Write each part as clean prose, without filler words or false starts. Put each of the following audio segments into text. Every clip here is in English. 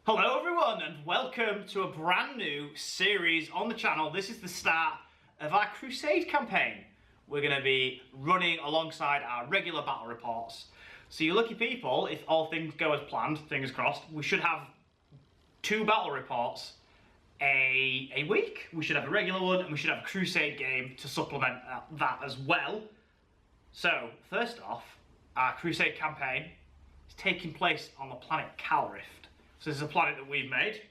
Hello everyone and welcome to a brand new series on the channel. This is the start of our Crusade campaign. We're going to be running alongside our regular battle reports. So you lucky people, if all things go as planned, fingers crossed, we should have 2 battle reports a week. We should have a regular one and we should have a Crusade game to supplement that as well. So first off, our Crusade campaign is taking place on the planet Calrift. So this is a planet that we've made.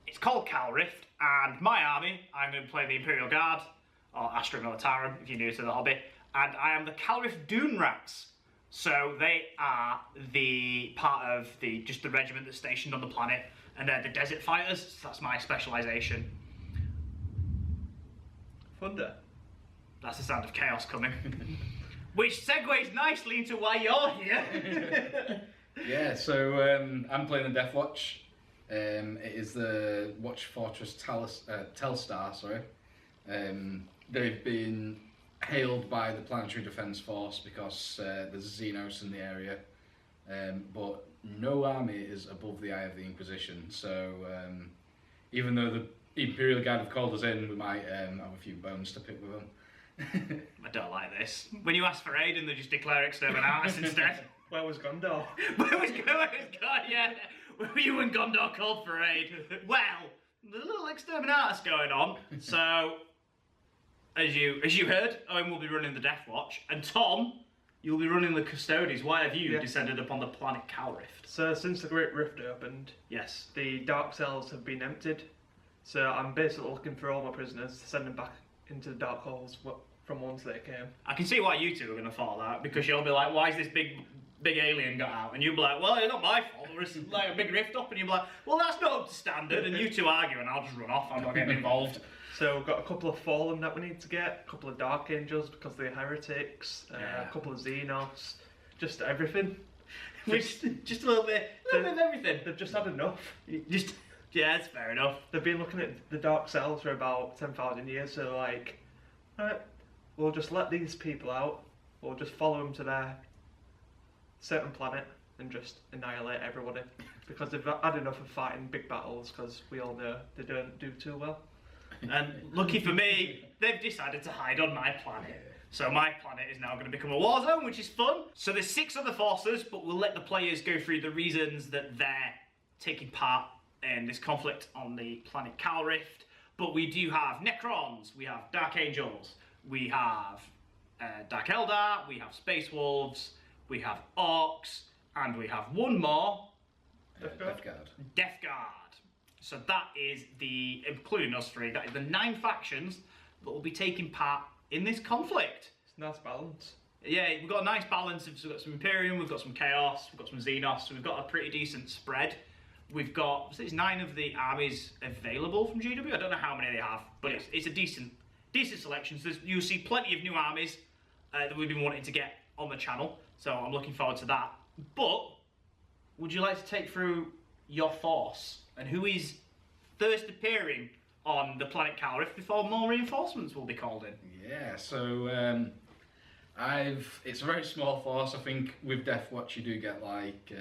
It's called Calrift, and my army, I'm going to play the Imperial Guard, or Astra Militarum if you're new to the hobby, and I am the Calrift Dune Rats. So they are the part of the regiment that's stationed on the planet, and they're the desert fighters, so that's my specialisation. Thunder. That's the sound of chaos coming. Which segues nicely into why you're here. Yeah, so I'm playing the Deathwatch. It is the Watch Fortress Telstar, sorry. They've been hailed by the Planetary Defence Force because there's Xenos in the area, but no army is above the eye of the Inquisition, so even though the Imperial Guard have called us in, we might have a few bones to pick with them. I don't like this. When you ask for aid and they just declare exterminatus instead. Where was Gondor? Where was God? Yeah, where were you when Gondor called for aid? Well, there's a little exterminatus going on. So, as you heard, Owen will be running the Deathwatch, and Tom, you'll be running the Custodes. Why have you descended upon the planet Calrift? So since the Great Rift opened, yes, the dark cells have been emptied. So I'm basically looking for all my prisoners to send them back into the dark holes from whence they came. I can see why you two are going to fall out, because you'll be like, why is this big alien got out? And you'll be like, well, it's not my fault, there was like a big rift up, and you'll be like, well, that's not up to standard, and you two argue, and I'll just run off, I'm not getting involved. So we've got a couple of Fallen that we need to get, a couple of Dark Angels because they're heretics, a couple of Xenos, just everything. just a little bit of everything. They've just had enough. Yeah, it's fair enough. They've been looking at the dark cells for about 10,000 years, so like, right, we'll just let these people out, we'll just follow them to their certain planet and just annihilate everybody, because they've had enough of fighting big battles, because we all know they don't do too well. And lucky for me, they've decided to hide on my planet. So my planet is now going to become a war zone, which is fun. So there's 6 other forces, but we'll let the players go through the reasons that they're taking part in this conflict on the planet Calrift. But we do have Necrons, we have Dark Angels, we have Dark Eldar, we have Space Wolves, we have Orcs, and we have one more. Death Guard. Death Guard. So that is including us 3, that is the 9 factions that will be taking part in this conflict. It's a nice balance. Yeah, we've got a nice balance. We've got some Imperium, we've got some Chaos, we've got some Xenos, so we've got a pretty decent spread. We've got, so it's 9 of the armies available from GW. I don't know how many they have, but it's a decent selection. So you'll see plenty of new armies that we've been wanting to get on the channel. So I'm looking forward to that. But would you like to take through your force and who is first appearing on the planet Calrift before more reinforcements will be called in? Yeah, so it's a very small force. I think with Deathwatch you do get like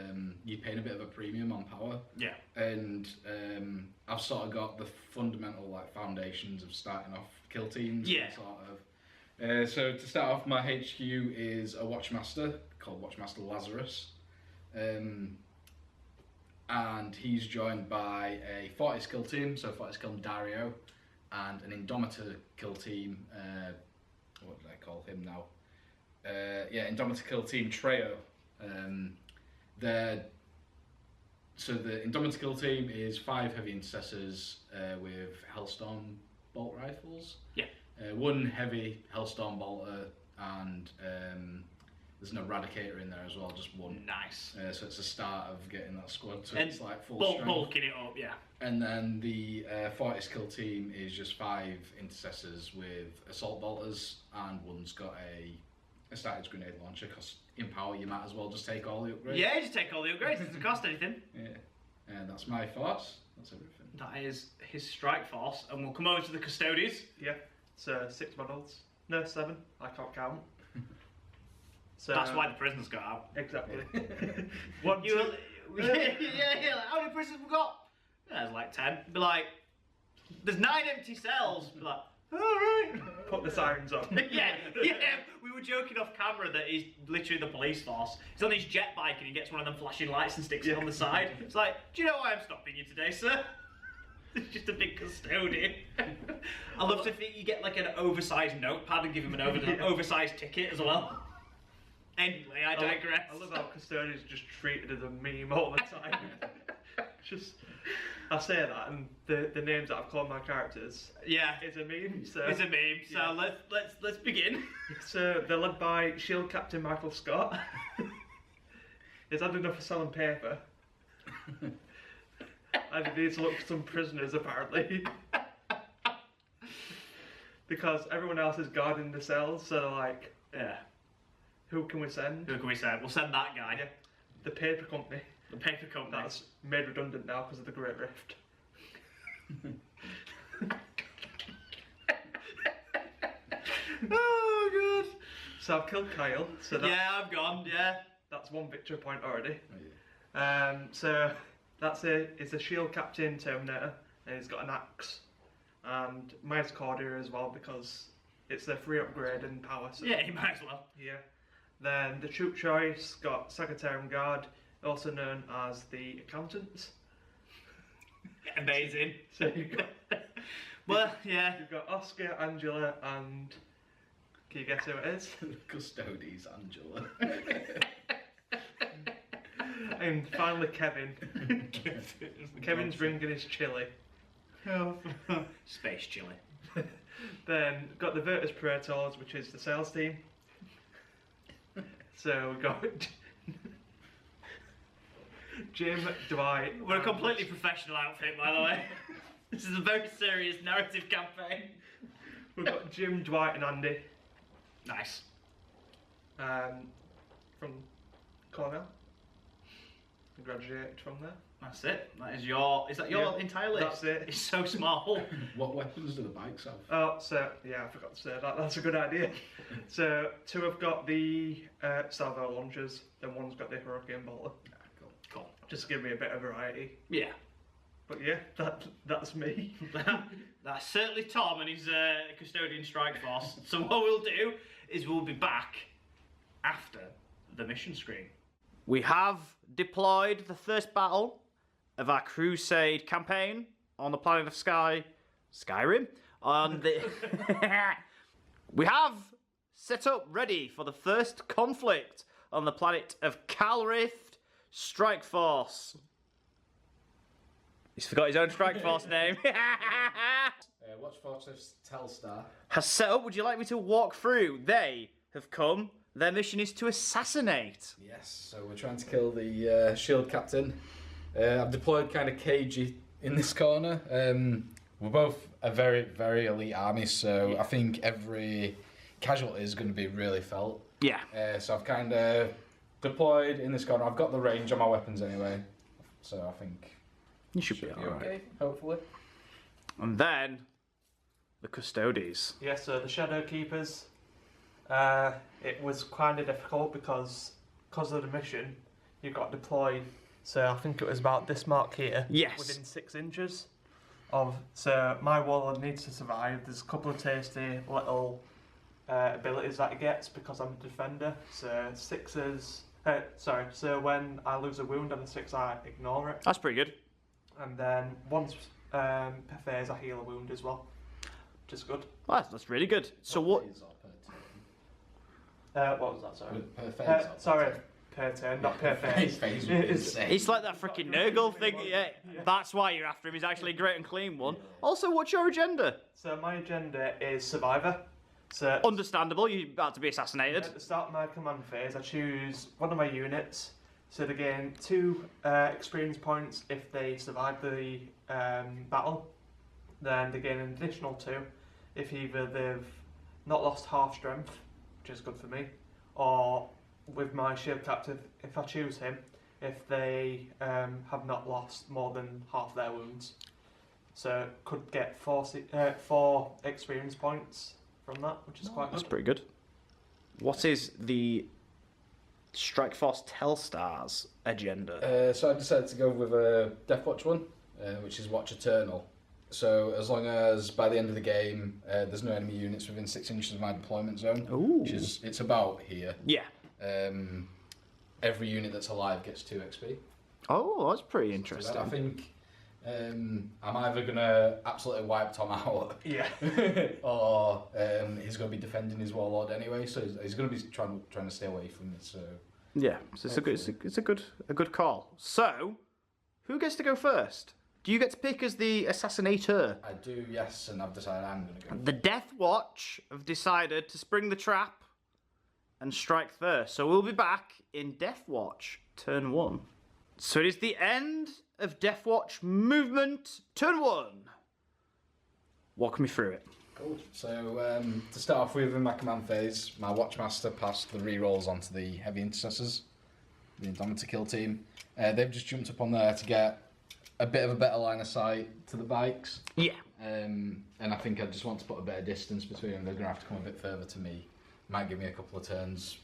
you pay a bit of a premium on power. Yeah. And I've sort of got the fundamental like foundations of starting off kill teams. Yeah. Sort of. So to start off, my HQ is a Watchmaster called Watchmaster Lazarus. And he's joined by a 40 skill team, so 40 skill Dario, and an Indomitor kill team, what did I call him now? Indomitor kill team Treo. So the Indomitor kill team is 5 heavy intercessors with Hellstorm bolt rifles. Yeah. 1 heavy Hellstorm bolter, and there's an Eradicator in there as well, just 1. Nice. So it's a start of getting that squad to its like full strength. Bulking it up, yeah. And then the 40 skill team is just 5 intercessors with assault bolters, and 1's got a static grenade launcher, because in power you might as well just take all the upgrades. Yeah, just take all the upgrades, it doesn't cost anything. Yeah. And that's my force, that's everything. That is his strike force, and we'll come over to the Custodes. Yeah, so 6 models. No, 7, I can't count. So that's why the prisoners got out. Exactly. Like, how many prisoners we got? Yeah, there's like 10. Be like, there's 9 empty cells. Be like, alright. Put the sirens on. yeah. We were joking off camera that he's literally the police force. He's on his jet bike and he gets one of them flashing lights and sticks it on the side. It's like, do you know why I'm stopping you today, sir? It's just a big custodian. I love to think you get like an oversized notepad and give him an oversized ticket as well. Anyway, I digress. I love how Custodians just treated as a meme all the time. Just, I say that, and the names that I've called my characters, is a meme. So it's a meme. So let's begin. So they're led by Shield Captain Michael Scott. He's had enough of selling paper. And he needs to look for some prisoners apparently. Because everyone else is guarding the cells, so they're like, who can we send? Who can we send? We'll send that guy. Yeah. The paper company. The paper company. That's made redundant now because of the Great Rift. Oh god. So I've killed Kyle. So I'm gone. Yeah. That's 1 victory point already. So that's it. It's a shield captain Terminator, and he's got an axe, and Miles Cordier as well because it's their free upgrade in power. So Yeah, he might as well. Yeah. Then the troop choice got Sagittarium Guard, also known as the Accountants. Amazing. So you've got, well, yeah. you've got Oscar, Angela, and can you guess who it is? Custodes, Angela. And finally Kevin. Kevin's bringing his chili. Space chili. Then got the Virtus Praetors, which is the sales team. So we got Jim, Dwight. We're a completely professional outfit, by the way. This is a very serious narrative campaign. We've got Jim, Dwight, and Andy. Nice. From Cornell. I graduated from there. That's it. That is your. Is that your entire list? That's it. It's so small. What weapons do the bikes have? Oh, so yeah, I forgot to say that. That's a good idea. So 2 have got the salvo launchers, then 1's got the Hurricane Bolter. Cool. Just to give me a bit of variety. Yeah. But yeah, that's me. That's certainly Tom and his Custodian Strike Force. So what we'll do is we'll be back after the mission screen. We have deployed the first battle of our Crusade campaign on the planet of Skyrim. We have set up ready for the first conflict on the planet of Calrift Strike Force. He's forgot his own Strike Force name. Watch Fortress Telstar. Has set up. Would you like me to walk through? They have come. Their mission is to assassinate. Yes, so we're trying to kill the shield captain. I've deployed kind of cagey in this corner. We're both a very, very elite army, so I think every casualty is going to be really felt. Yeah. So I've kind of deployed in this corner. I've got the range on my weapons anyway, so I think You should be alright. okay, hopefully. And then the Custodes. Yeah, so the Shadow Keepers. It was kind of difficult because of the mission, you got deployed. So I think it was about this mark here. Yes. Within 6 inches of. So my warlord needs to survive. There's a couple of tasty little abilities that he gets because I'm a defender. So 6s. So when I lose a wound on the 6, I ignore it. That's pretty good. And then once per phase, I heal a wound as well, which is good. Well, that's really good. So what? What was that? Sorry. Per phase or per sorry, turn? per turn, not per phase. Phase would be insane. It's like that freaking Nurgle thing. Yeah, that's why you're after him. He's actually a great and clean one. Also, what's your agenda? So my agenda is survivor. So Understandable. You're about to be assassinated. at the start of my command phase, I choose one of my units. So they gain 2 experience points if they survive the battle. Then they gain an additional 2 if either they've not lost half strength, which is good for me, or with my shield captive, if I choose him, if they have not lost more than half their wounds. So could get 4 experience points from that, which is quite That's good. pretty good. What is the Strike Force Telstar's agenda? So I decided to go with a Deathwatch one, which is Watch Eternal. So as long as by the end of the game there's no enemy units within 6 inches of my deployment zone, which is it's about here. Yeah. Every unit that's alive gets 2 XP. Oh, that's pretty interesting. I think I'm either gonna absolutely wipe Tom out, Yeah. or he's gonna be defending his warlord anyway. So he's gonna be trying to stay away from it. So Yeah, so it's a good call. So, who gets to go first? Do you get to pick as the assassinator? I do, yes, and I've decided I'm gonna go. The Death Watch have decided to spring the trap and strike first. So we'll be back in Death Watch turn 1. So it is the end of Death Watch movement turn 1. Walk me through it. Cool. So to start off with in my command phase, my Watchmaster passed the rerolls onto the heavy intercessors, the Indomitor kill team. They've just jumped up on there to get a bit of a better line of sight to the bikes. Yeah. And I think I just want to put a bit of distance between them. They're going to have to come a bit further to me. Might give me a couple of turns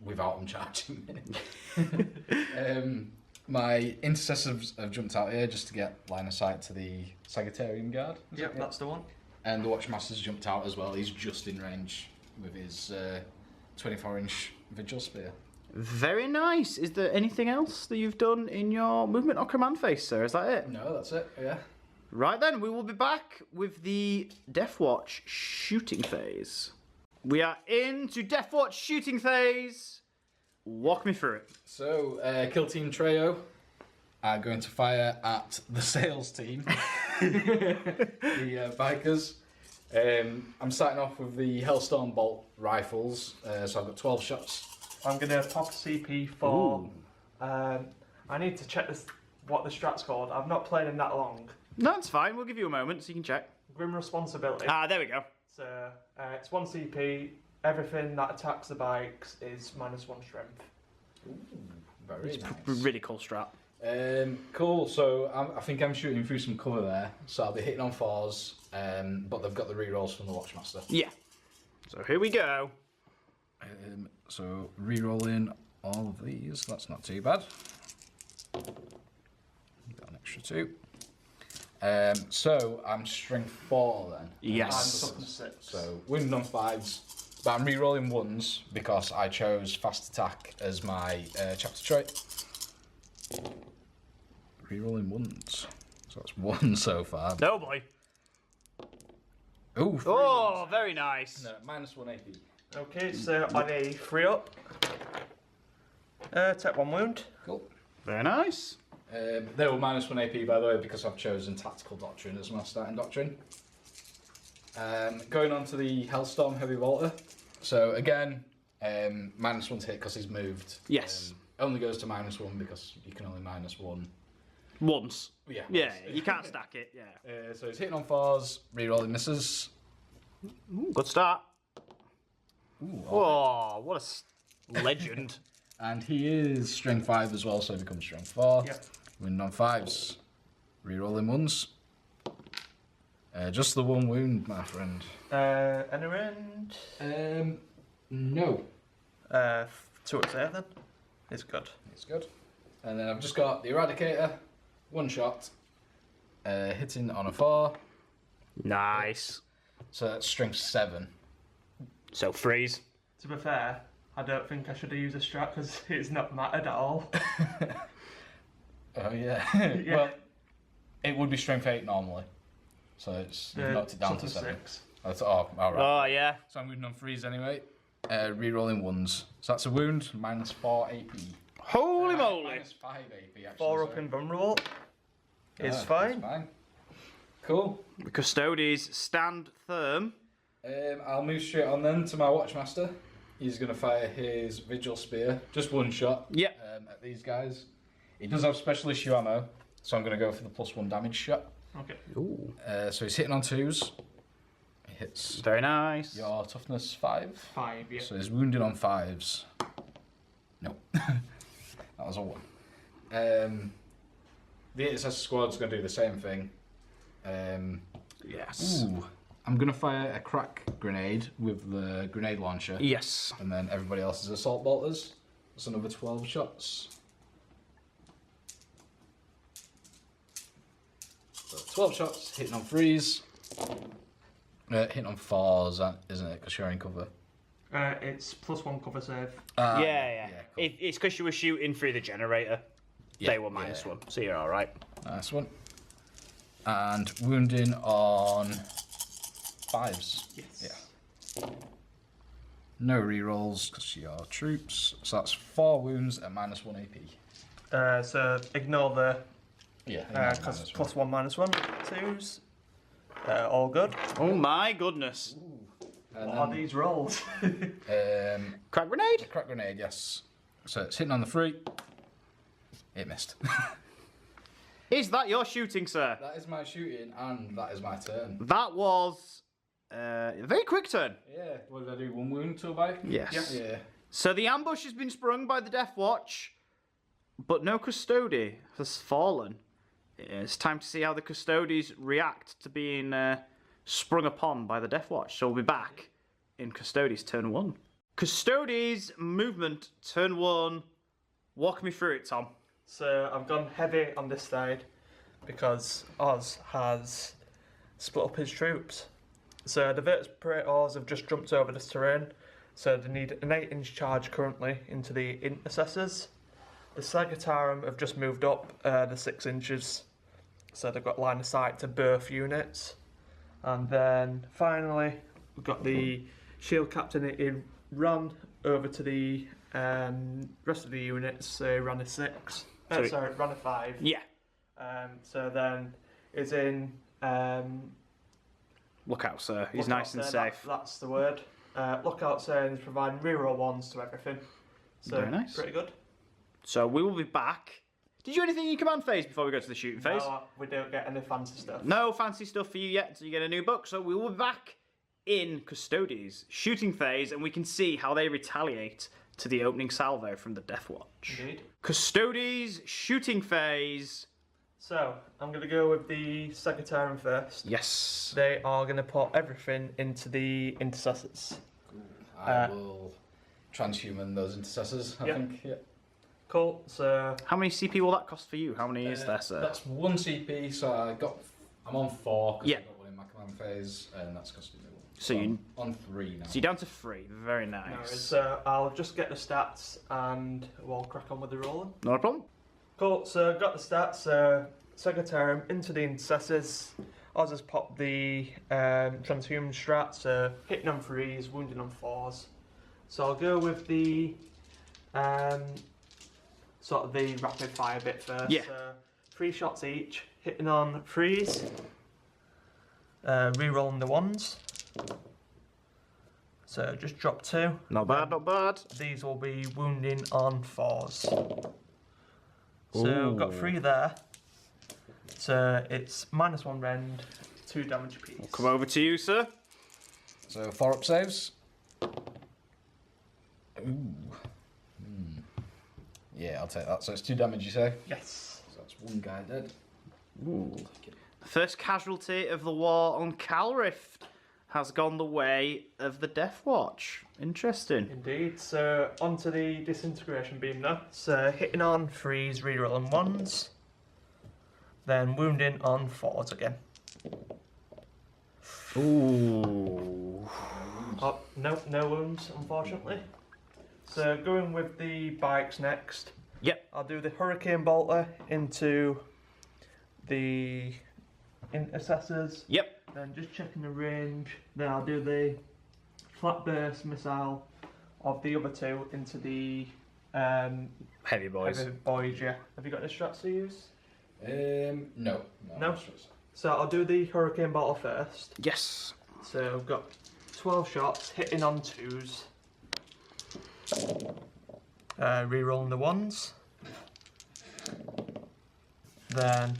without them charging me. My intercessors have jumped out here just to get line of sight to the Sagittarian Guard. Yep, that's the one. And the Watchmaster's jumped out as well. He's just in range with his 24-inch Vigil Spear. Very nice. Is there anything else that you've done in your movement or command phase, sir? Is that it? No, that's it, yeah. Right then, we will be back with the Death Watch shooting phase. We are into Death Watch shooting phase. Walk me through it. So, Kill Team Trio are going to fire at the sales team, the bikers. I'm starting off with the Hellstorm Bolt rifles, so I've got 12 shots. I'm going to pop a CP for... I need to check what the strat's called. I've not played in that long. No, it's fine. We'll give you a moment so you can check. Grim Responsibility. Ah, there we go. So, it's 1 CP. Everything that attacks the bikes is -1 strength. Ooh, very nice. Really cool strat. Cool, so I think I'm shooting through some cover there, so I'll be hitting on 4s, but they've got the rerolls from the Watchmaster. Yeah. So here we go. So re-rolling all of these, that's not too bad. Got an extra 2. So I'm strength 4 then. Yes. I'm toughness 6. So wounded on 5s, but I'm re-rolling 1s because I chose fast attack as my chapter trait. Re-rolling 1s. So that's 1 so far. No boy. Ooh, Oh, very nice. no, -1 AP. Okay, so on a 3 up. Take 1 wound. Cool. Very nice. They were -1 AP by the way because I've chosen Tactical Doctrine as my starting doctrine. Going on to the Hellstorm Heavy Bolter. So again, -1 to hit because he's moved. Yes. Only goes to -1 because you can only -1. Once. Yeah. Yeah, you can't stack it, yeah. So he's hitting on 4s, re-rolling misses. Ooh, good start. Ooh, Oh, what a legend. And he is strength 5 as well, so he becomes strength 4. Yep. Wound on 5s. Re-rolling 1s. Just the 1 wound, my friend. Any end? No. 2 up there then. It's good. It's good. And then I've just got the Eradicator, 1 shot, hitting on a 4. Nice. So that's strength 7. So freeze. To be fair, I don't think I should have used a strat because it's not mattered at all. Oh yeah. Yeah. Well, it would be strength 8 normally. So it's you've knocked it down to 7. 6. That's, oh, alright. Oh, yeah. So I'm wounded on 3s anyway. Re-rolling 1s. So that's a wound, -4 AP. Holy moly. -5 AP actually. 4 up sorry. invulnerable. Is It's fine. fine. Cool. The Custodes stand firm. I'll move straight on then to my Watchmaster. He's going to fire his Vigil Spear, just 1 shot Yep. at these guys. He does have special issue ammo, so I'm going to go for the +1 damage shot. Okay. Ooh. So he's hitting on 2s. He hits Very nice. your toughness 5. 5, yeah. So he's wounded on 5s. No. That was a 1. The intercessor squad's going to do the same thing. Yes. Ooh. I'm going to fire a crack grenade with the grenade launcher. Yes. And then everybody else is assault bolters. That's another 12 shots. So 12 shots, hitting on 3s. Hitting on 4s, isn't it? Because you're in cover. It's +1 cover save. Yeah. Cool. It's because you were shooting through the generator. They were -1, so you're all right. Nice one. And wounding on 5s. Yes. Yeah. No rerolls because you're troops. So that's 4 wounds at -1 AP. So ignore the because +1 -1 2s. All good. Oh my goodness. What are these rolls? Crack grenade? Crack grenade, yes. So it's hitting on the 3. It missed. Is that your shooting, sir? That is my shooting, and that is my turn. That was a very quick turn. Yeah. What did I do? 1 wound to a bike? Yes. Yeah. So the ambush has been sprung by the Deathwatch, but no Custode has fallen. It's time to see how the Custodes react to being sprung upon by the Deathwatch. So we'll be back in Custodes turn 1. Custodes movement turn 1. Walk me through it, Tom. So I've gone heavy on this side because Oz has split up his troops. So the Vertebrates have just jumped over this terrain, so they need an 8-inch charge currently into the intercessors. The Sagitarum have just moved up the 6 inches, so they've got line of sight to both units. And then finally we've got the Shield Captain. He ran over to the rest of the units, so ran a 6. Ran a 5. Yeah. So then is in Look out, sir. He's Lookout, nice and sir, safe. That's the word. Lookout saying is providing reroll 1s to everything. So Very nice. pretty good. So we will be back. Did you do anything in your command phase before we go to the shooting phase? No, we don't get any fancy stuff. No fancy stuff for you yet until you get a new book. So we will be back in Custodes shooting phase, and we can see how they retaliate to the opening salvo from the Deathwatch. Indeed. Custodes shooting phase. So I'm going to go with the Sagittarian first. Yes. They are going to put everything into the intercessors. I will transhuman those intercessors, I think. Yeah. Cool. So How many CP will that cost for you? How many is there, sir? That's 1 CP, so I'm on 4 because Yeah. I got 1 in my command phase, and that's costing me 1. So I'm you- on 3 now. So you're down to 3. Very no, nice. so I'll just get the stats and we'll crack on with the rolling. Not a problem. Cool, so got the stats, Sagittarium into the intercessors. Oz has popped the transhuman strat, so hitting on 3s, wounding on 4s. So I'll go with the sort of the rapid fire bit first. Yeah. So 3 shots each, hitting on 3s, re-rolling the 1s. So just drop 2. Not bad, not bad. These will be wounding on 4s. So I've got 3 there. So it's -1 rend, 2 damage apiece. Come over to you, sir. So 4 up saves. Ooh. Yeah, I'll take that. So it's 2 damage, you say? Yes. So that's 1 guy dead. Ooh. The first casualty of the war on Calrift has gone the way of the Deathwatch. Interesting. Indeed. So onto the disintegration beam now. So hitting on 3s, rerolling 1s. Then wounding on 4s again. Ooh. Oh, no wounds, unfortunately. So going with the bikes next. Yep. I'll do the Hurricane Bolter into the intercessors. Yep. Then just checking the range. Then I'll do the flat burst missile of the other 2 into the Heavy boys. heavy boys. Yeah. Have you got any strats to use? No. No? So I'll do the Hurricane Bolter first. Yes. So I've got 12 shots, hitting on 2s. Rerolling the 1s. Then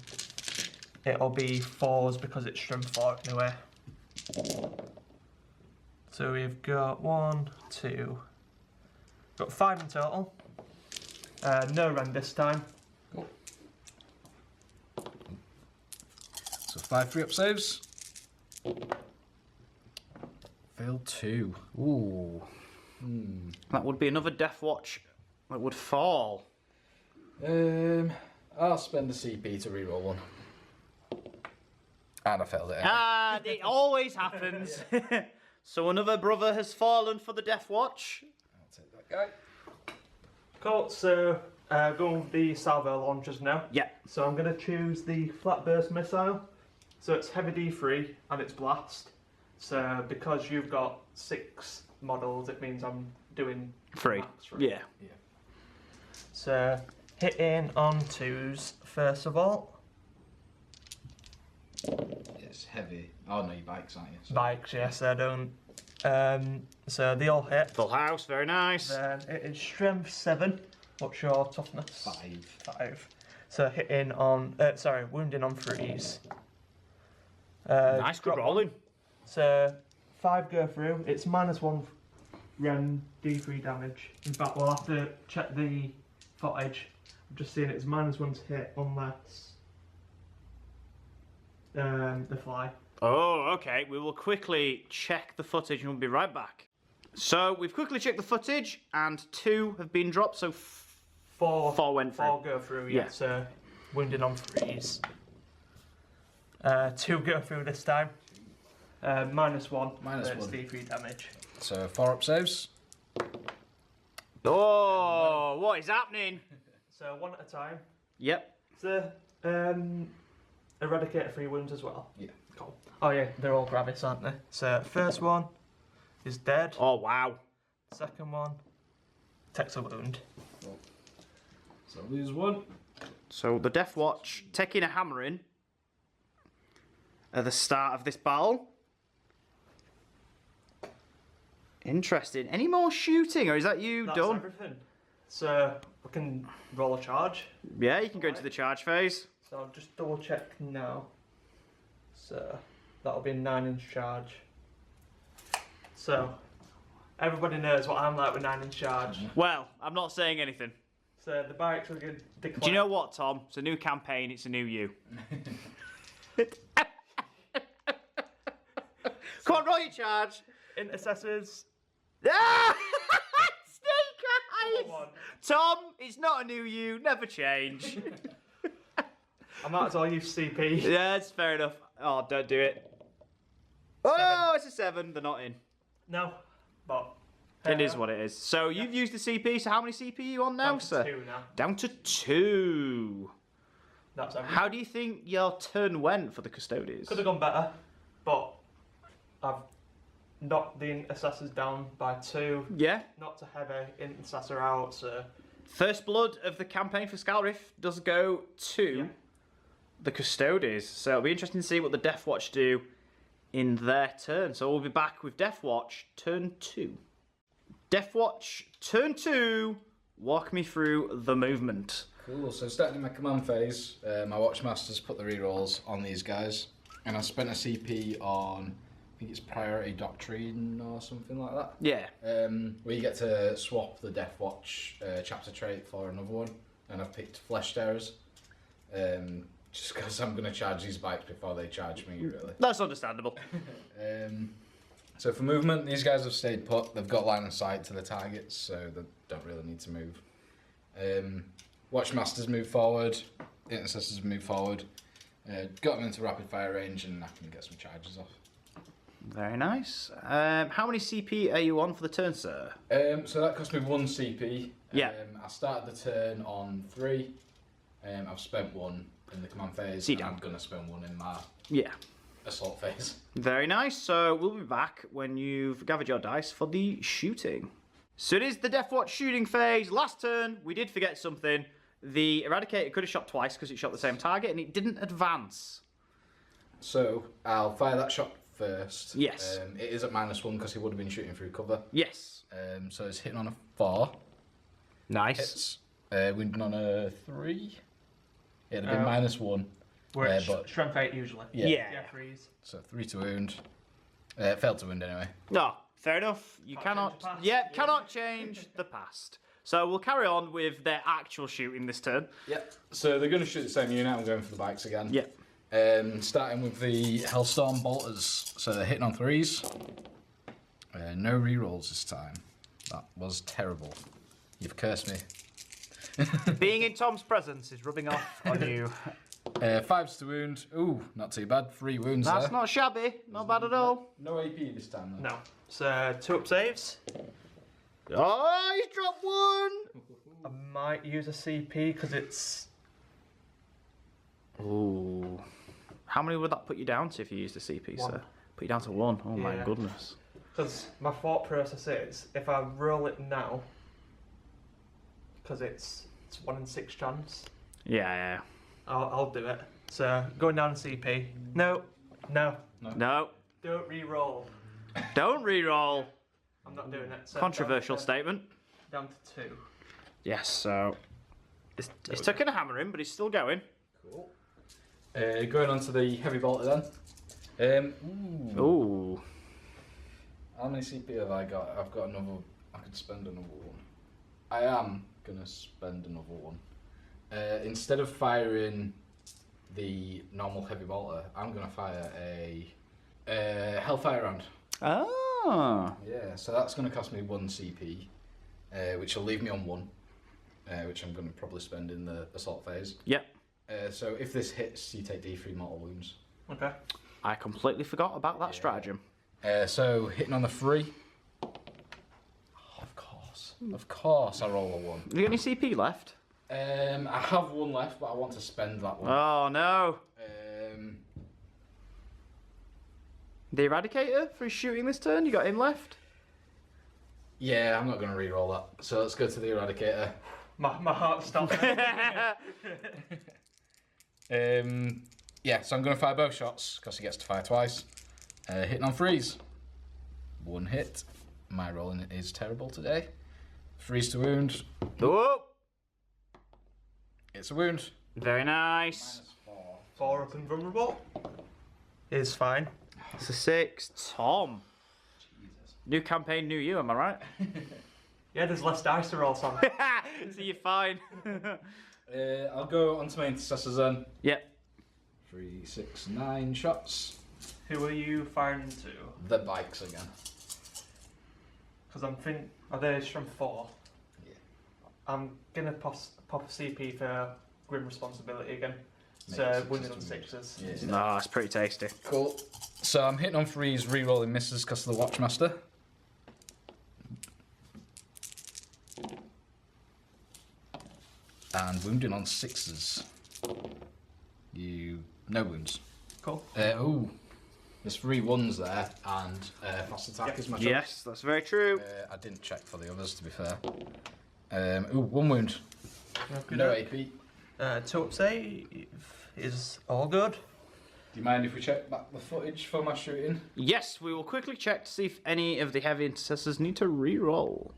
it'll be 4s because it's trim 4 anyway. So we've got 1, 2, got 5 in total. No rend this time. Cool. So 5 free up saves. Failed 2. Ooh. That would be another Deathwatch it would fall? I'll spend a CP to reroll one. And I failed it. Ah, it always happens. So another brother has fallen for the Deathwatch. I'll take that guy. Cool, so going with the salvo launchers now. Yeah. So I'm going to choose the flat burst missile. So it's heavy D3 and it's blast. So because you've got 6 models, it means I'm doing 3. max, right? Yeah. So hitting on 2s first of all. It's heavy. Oh no, your bikes, aren't you? So. Bikes, yes, I don't. So they all hit. Full house, very nice. Then it is strength 7. What's your toughness? 5. So hitting on, wounding on 3s. Nice, good drop rolling. So 5 go through. It's -1 Ren D3 damage. In fact, we'll have to check the footage. I'm just seeing it's -1 to hit unless the fly. Oh, okay. We will quickly check the footage and we'll be right back. So we've quickly checked the footage and 2 have been dropped. So 4 went through. 4 go through. Yeah. So wounding on 3s. 2 go through this time. -1. -1. D3 damage. So 4 up saves. Oh, what is happening? So 1 at a time. Yep. So eradicate 3 wounds as well. Yeah. Cool. Oh yeah, they're all gravis, aren't they? So first one is dead. Oh, wow. Second one takes a wound. So lose 1. So the Deathwatch taking a hammering at the start of this battle. Interesting. Any more shooting, or is that you That's done? everything. So we can roll a charge. Yeah, you can go into the charge phase. So I'll just double check now. So that'll be a 9-inch charge. So everybody knows what I'm like with 9-inch charge. Well, I'm not saying anything. So the bikes are going to declare. Do you know what, Tom? It's a new campaign, it's a new you. Come on, roll your charge. Intercessors. Ah! Snake Come on. eyes! Tom, it's not a new you, never change. I might as well use CP. Yeah, it's fair enough. Oh, don't do it. Oh, it's a 7, they're not in. No, but It is what it is. So you've used the CP, so how many CP are you on now, down to sir? 2 now. Down to 2. That's everything. How do you think your turn went for the Custodes? Could have gone better, but I've knocked the intercessors down by 2. Yeah. Knocked a heavy intercessor out, so First blood of the campaign for Scalriff does go to the Custodes. So it'll be interesting to see what the Deathwatch do in their turn. So we'll be back with Deathwatch turn 2. Deathwatch turn 2. Walk me through the movement. Cool, so starting in my command phase, my Watchmasters put the rerolls on these guys, and I spent a CP on, I think it's Priority Doctrine or something like that. Yeah. Where you get to swap the Deathwatch chapter trait for another one, and I've picked Flesh Terrors, just because I'm going to charge these bikes before they charge me, really. That's understandable. So for movement, these guys have stayed put. They've got line of sight to the targets, so they don't really need to move. Watchmasters move forward, Intercessors move forward. Got them into rapid fire range, and I can get some charges off. Very nice. How many CP are you on for the turn, sir? So that cost me 1 CP. Yeah. I started the turn on 3. I've spent 1 in the command phase, See and down. I'm going to spend 1 in my Yeah. assault phase. Very nice. So we'll be back when you've gathered your dice for the shooting. So it is the Deathwatch shooting phase. Last turn, we did forget something. The Eradicator could have shot twice because it shot the same target and it didn't advance. So I'll fire that shot first. Yes. It is at -1 because he would have been shooting through cover. Yes. So it's hitting on a 4. Nice. Hits. Wounding on a 3. It'd have been -1. we're but strength 8 usually. yeah. Yeah, 3s. So 3 to wound. Failed to wound anyway. No, fair enough. You Can't cannot. change the past. Yeah, cannot change the past. So we'll carry on with their actual shooting this turn. Yep. So they're going to shoot the same unit. I'm going for the bikes again. Yeah. Starting with the Hellstorm Bolters. So they're hitting on 3s. No rerolls this time. That was terrible. You've cursed me. Being in Tom's presence is rubbing off on you. 5s to wound. Ooh, not too bad. 3 wounds That's there. not shabby. Not bad at all. No AP this time, though. No. So 2 up saves. Oh, he's dropped one. I might use a CP because it's. Ooh. How many would that put you down to if you used a CP, 1. sir? Put you down to 1. Oh my Yeah. goodness. Because my thought process is if I roll it now, because it's 1 in 6 chance, Yeah. I'll do it. So going down to CP. No. No. Don't re-roll. Don't re-roll. I'm not doing it. So Controversial statement. Down to 2. Yes, so it's taking a hammer in, but he's still going. Cool. Going on to the heavy bolter then. Ooh. How many CP have I got? I've got another. I could spend another one. I am gonna spend another one. Instead of firing the normal heavy bolter, I'm gonna fire a hellfire round. Ah. Yeah, so that's gonna cost me 1 CP, which will leave me on 1, which I'm gonna probably spend in the assault phase. Yep. So if this hits, you take D3 mortal wounds. Okay. I completely forgot about that stratagem. So hitting on the 3. Oh, of course, I roll a 1. Have you got any CP left? I have 1 left, but I want to spend that one. Oh no. The Eradicator for his shooting this turn? You got him left? Yeah, I'm not going to re-roll that. So let's go to the Eradicator. My heart stopped. Yeah, so I'm going to fire both shots because he gets to fire twice. Hitting on 3s. 1 hit. My rolling is terrible today. 3s to wound. Oh. It's a wound. Very nice. -4. 4 up and vulnerable. Is fine. It's a 6. Tom. Jesus. New campaign, new you, am I right? Yeah, there's less dice to roll, Sam. So you're fine. I'll go on to my intercessors then. Yep. 3, 6, 9 shots. Who are you firing to? The bikes again. Because I'm thinking, are they from 4? Yeah. I'm gonna pop a CP for Grim Responsibility again. Make So it winning on 6s to 6s. Yeah. No, it's pretty tasty. Cool. So I'm hitting on 3s, re-rolling misses because of the Watchmaster. And wounding on 6s. No wounds. Cool. Ooh. There's 3 1s there, and fast attack is my choice. Yes, that's very true. I didn't check for the others, to be fair. 1 wound. No AP. 2 up save is all good. Do you mind if we check back the footage for my shooting? Yes, we will quickly check to see if any of the heavy intercessors need to re-roll.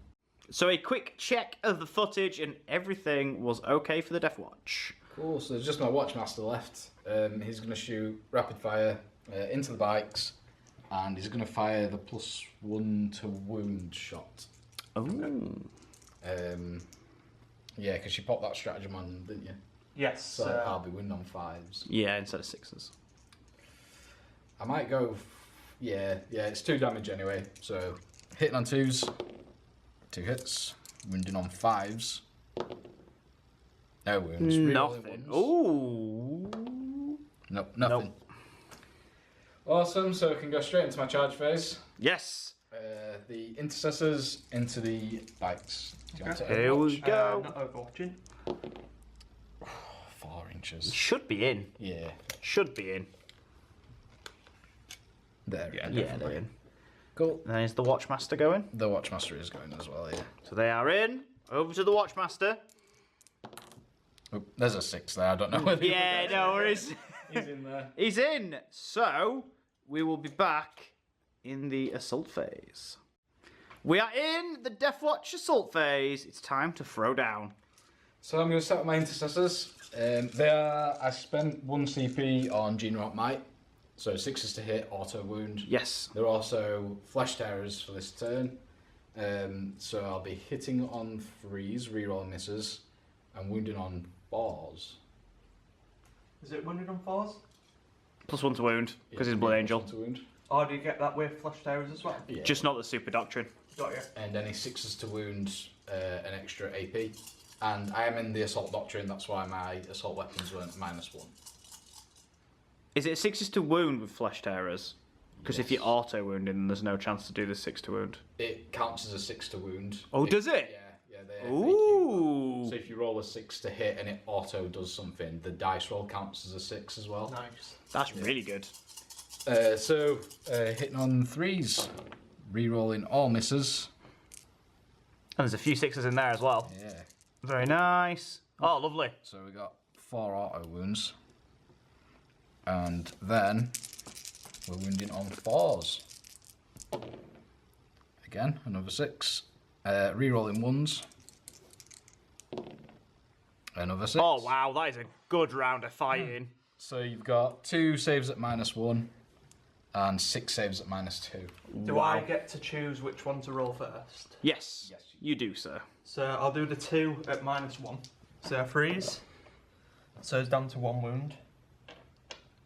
So a quick check of the footage and everything was okay for the Deathwatch. Cool, so there's just my Watchmaster left. He's going to shoot rapid fire into the bikes, and he's going to fire the +1 to wound shot. Oh. Yeah, because you popped that stratagem on, didn't you? Yes. So I'll be winning on 5s. Yeah, instead of 6s. I might go... Yeah, it's 2 damage anyway. So hitting on 2s. 2 hits. Wounding on 5s. No wounds. Nothing. Ooh. Nope, nothing. Nope. Awesome, so we can go straight into my charge phase. Yes. The intercessors into the bikes. Do you want to Here we overwatch? go. Not overwatching. 4 inches. Should be in. Yeah. Should be in. There. Yeah, they're in. Cool. And then is the Watchmaster going? The Watchmaster is going as well, yeah. So they are in. Over to the Watchmaster. Oh, there's a 6 there. I don't know whether. Yeah, no worries. He's in there. He's in. So we will be back in the assault phase. We are in the Deathwatch assault phase. It's time to throw down. So I'm going to set up my intercessors. I spent 1 CP on Gene-Rot Might. So 6s to hit, auto wound. Yes. They're also flesh tearers for this turn. So I'll be hitting on 3s, reroll misses, and wounding on 4s. Is it wounded on 4s? +1 to wound, because he's Blood Angel. To wound. Or do you get that with flesh towers as well? Yeah. Just not the Super Doctrine. Got you. And any 6s to wound, an extra AP. And I am in the assault doctrine, that's why my assault weapons weren't -1. Is it 6s to wound with flesh tearers? Because if Yes. you're auto wounding, then there's no chance to do the 6 to wound. It counts as a 6 to wound. Oh, does it? Yeah, they Ooh. make you. So if you roll a 6 to hit and it auto does something, the dice roll counts as a 6 as well. Nice. That's really good. Hitting on 3s, re-rolling all misses. And there's a few 6s in there as well. Yeah. Very nice. Oh, lovely. So we got 4 auto wounds. And then we're wounding on 4s. Again, another 6. Re-rolling 1s. Another 6. Oh, wow, that is a good round of fighting. So you've got 2 saves at -1 and 6 saves at -2. Do I get to choose which one to roll first? Yes, Yes, you do, sir. So I'll do the 2 at -1. So freeze. So it's down to 1 wound.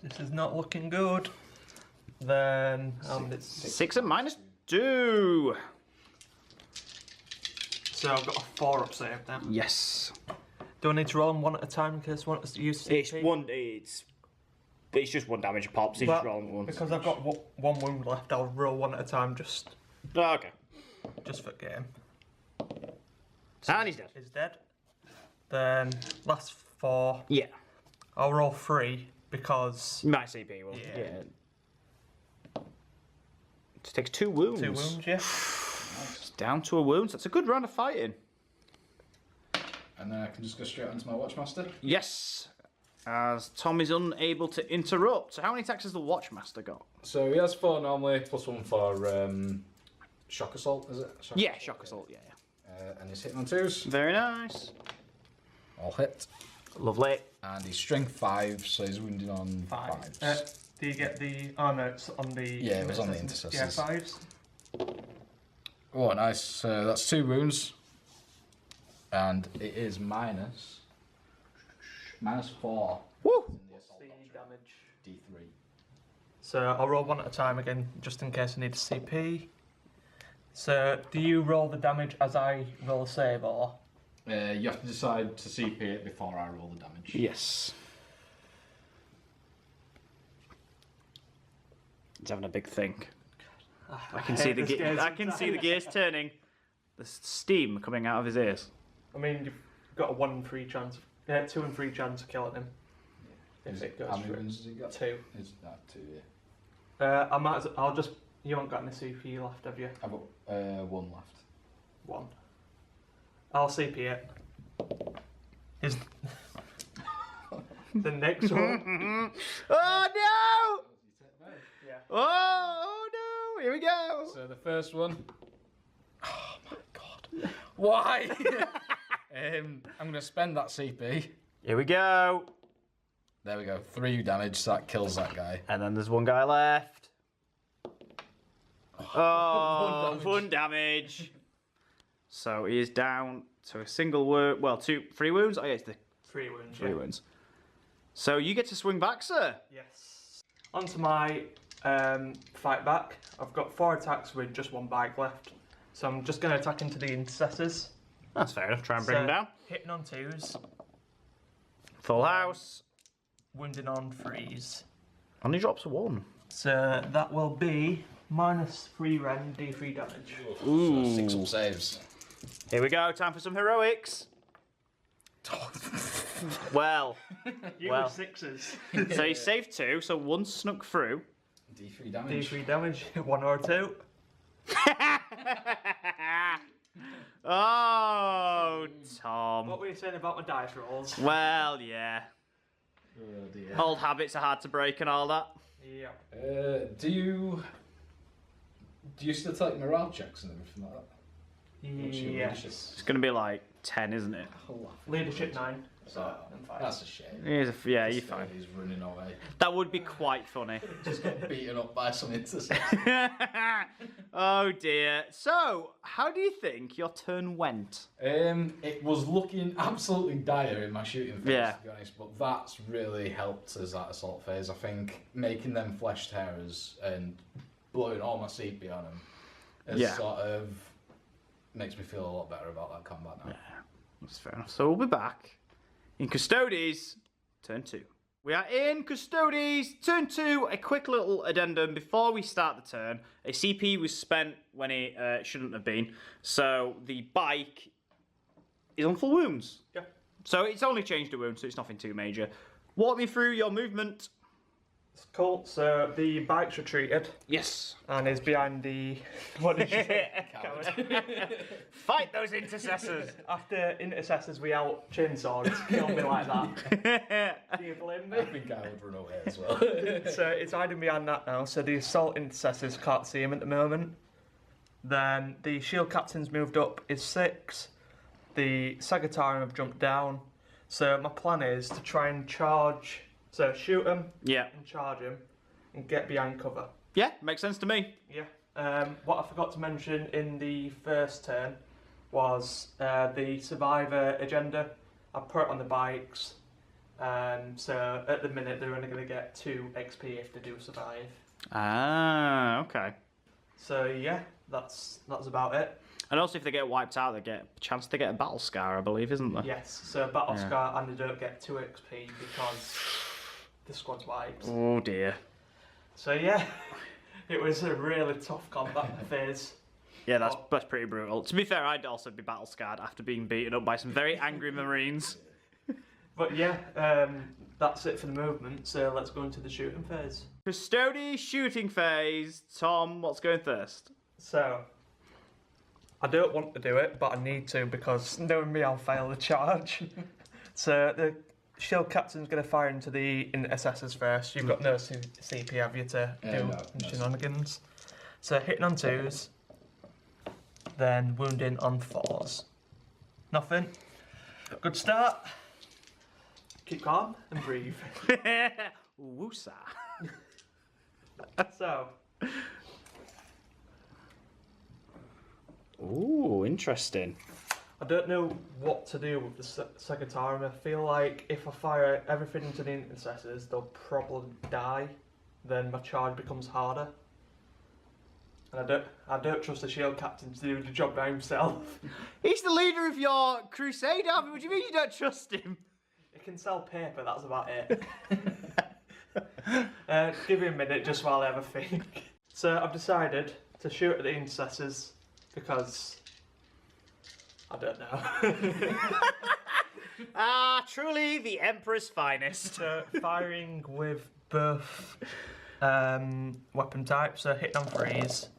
This is not looking good. Then it's 6 at -2. so I've got a 4 up save then. Yes. Do I need to roll them one at a time in case one to use CP? It's just 1 damage pop, so you Well, just roll it once. because I've got 1 wound left, I'll roll 1 at a time just Oh, okay. for game. And he's dead. He's dead. Then last 4, Yeah. I'll roll 3 because My CP will. Yeah. Yeah. Just takes 2 wounds. 2 wounds, yeah. It's down to a wound, so it's a good round of fighting. And then I can just go straight onto my Watchmaster. Yes. As Tom is unable to interrupt. So how many attacks has the Watchmaster got? So he has 4 normally, +1 for shock assault, is it? Shock assault, yeah. And he's hitting on 2s. Very nice. All hit. Lovely. And he's strength 5, so he's wounding on 5s. Do you get the... Oh no, it's on the... Yeah, it was on the intercessors. Yeah, 5s. Oh, nice. So that's 2 wounds. And it is -4. Woo! In the assault The doctrine. damage. D3. So I'll roll 1 at a time again, just in case I need a CP. So do you roll the damage as I roll a save, or? You have to decide to CP it before I roll the damage. Yes. He's having a big think. I can see the gears turning. There's steam coming out of his ears. I mean, you've got a 1 in 3 chance. Yeah, 2 in 3 chance of killing him. If it goes How many through. wounds has he got? 2. It's 2, yeah. I might. I'll just. You haven't got any CP left, have you? I've got 1 left. 1. I'll CP it. Is the next one? Oh no! Yeah. Oh no! Here we go. So the first one. Oh my god. Why? I'm going to spend that CP. Here we go. There we go. 3 damage, so that kills that guy. And then there's 1 guy left. Oh, 1 damage. 1 damage. So he is down to a single wound. Well, 3 wounds. Oh yeah, it's the 3 wounds. 3 Yeah. wounds. So you get to swing back, sir. Yes. Onto my fight back. I've got 4 attacks with just 1 bike left. So I'm just going to attack into the intercessors. That's fair enough. Try and bring him down. Hitting on 2s, Full house. wounding on 3s. And he drops a 1. So that will be -3 ren, D3 damage. Ooh. So 6 up saves. Here we go. Time for some heroics. Well, You Well. with 6s. so he saved 2, so 1 snuck through. D3 damage. D3 damage, 1 or 2. Oh, Tom. What were you saying about my dice rolls? Well, yeah. Oh dear. Old habits are hard to break and all that. Yeah. Do you still take morale checks and everything like that? What's your leadership? Yes. It's going to be like 10, isn't it? Leadership 9. So, And 5. that's a shame. Yeah, you're fine. He's running away. That would be quite funny. Just got beaten up by some intercessors. Oh dear. So, how do you think your turn went? It was looking absolutely dire in my shooting phase, Yeah. to be honest, but that's really helped us that assault phase. I think making them flesh tearers and blowing all my CP on them has Yeah. sort of makes me feel a lot better about that combat now. That's fair enough. So we'll be back in Custodes, turn 2. We are in Custodes, turn 2. A quick little addendum before we start the turn. A CP was spent when it shouldn't have been. So the bike is on full wounds. Yeah. So it's only changed a wound, so it's nothing too major. Walk me through your movement. It's cool. So the bike's retreated Yes. and is behind the. What did you say? Fight those intercessors. After intercessors, we out chainsawed. Kill me like that. Do you blame me? I think I would run away as well. So it's hiding behind that now. So the assault intercessors can't see him at the moment. Then the shield captain's moved up is 6. The Sagittarium have jumped down. So my plan is to try and charge. So shoot him Yeah. and charge him and get behind cover. Yeah, makes sense to me. Yeah. What I forgot to mention in the first turn was the survivor agenda. I put it on the bikes. So at the minute they're only going to get 2 XP if they do survive. Ah, okay. So yeah, that's about it. And also if they get wiped out, they get a chance to get a battle scar, I believe, isn't there? Yes. So battle scar and they don't get 2 XP because the squad's wiped. Oh dear. So yeah, it was a really tough combat phase. Yeah, that's pretty brutal. To be fair, I'd also be battle scarred after being beaten up by some very angry Marines. But yeah, that's it for the movement. So let's go into the shooting phase. Custodes shooting phase. Tom, what's going first? So I don't want to do it, but I need to because knowing me, I'll fail the charge. So the shield captain's going to fire into the intercessors first. You've got no CP, have you, to do no shenanigans? So hitting on 2s, then wounding on 4s. Nothing. Good start. Keep calm and breathe. Woosa. So, Ooh, interesting. I don't know what to do with the Sagittarium. I feel like if I fire everything into the intercessors, they'll probably die. Then my charge becomes harder. And I don't trust the shield captain to do the job by himself. He's the leader of your crusade army. What do you mean you don't trust him? He can sell paper, that's about it. Give me a minute just while I have a think. So I've decided to shoot at the intercessors because I don't know. Truly the Emperor's finest. So firing with both weapon types, so hitting on 3s.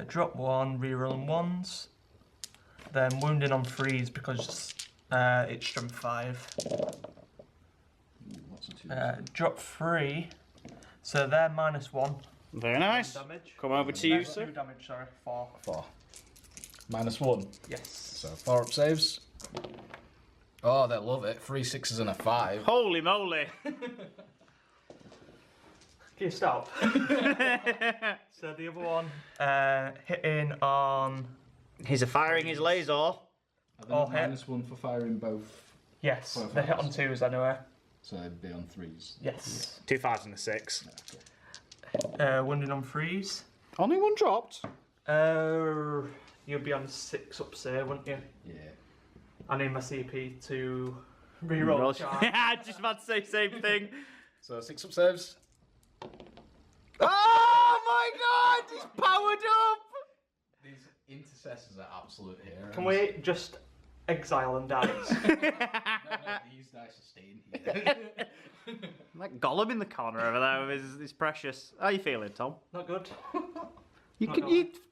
Drop 1, rerolling 1s. Then wounding on 3s because it's strength 5. Drop 3, so they're -1. Very nice. Damage. Come over to you, No, sir. 2 damage, sorry, 4. 4. -1. Yes. So 4 up saves. Oh, they love it. 3 6s and a 5. Holy moly. Can you stop? So the other one, hitting on... He's firing his laser. Are they All not hit. -1 for firing both? Yes, Both they hit on arms. 2s anyway. So they'd be on 3s. Yes. 2 5s and a 6. Wounding on 3s. Only one dropped. You'll be on 6 up save, wouldn't you? Yeah. I need my CP to reroll the charge. Just about to say same thing. So 6 up saves. Oh my god, he's powered up! These intercessors are absolute heroes. Can we just exile them dice? No, these dice are staying here. That golem in the corner over there is precious. How are you feeling, Tom? Not good. You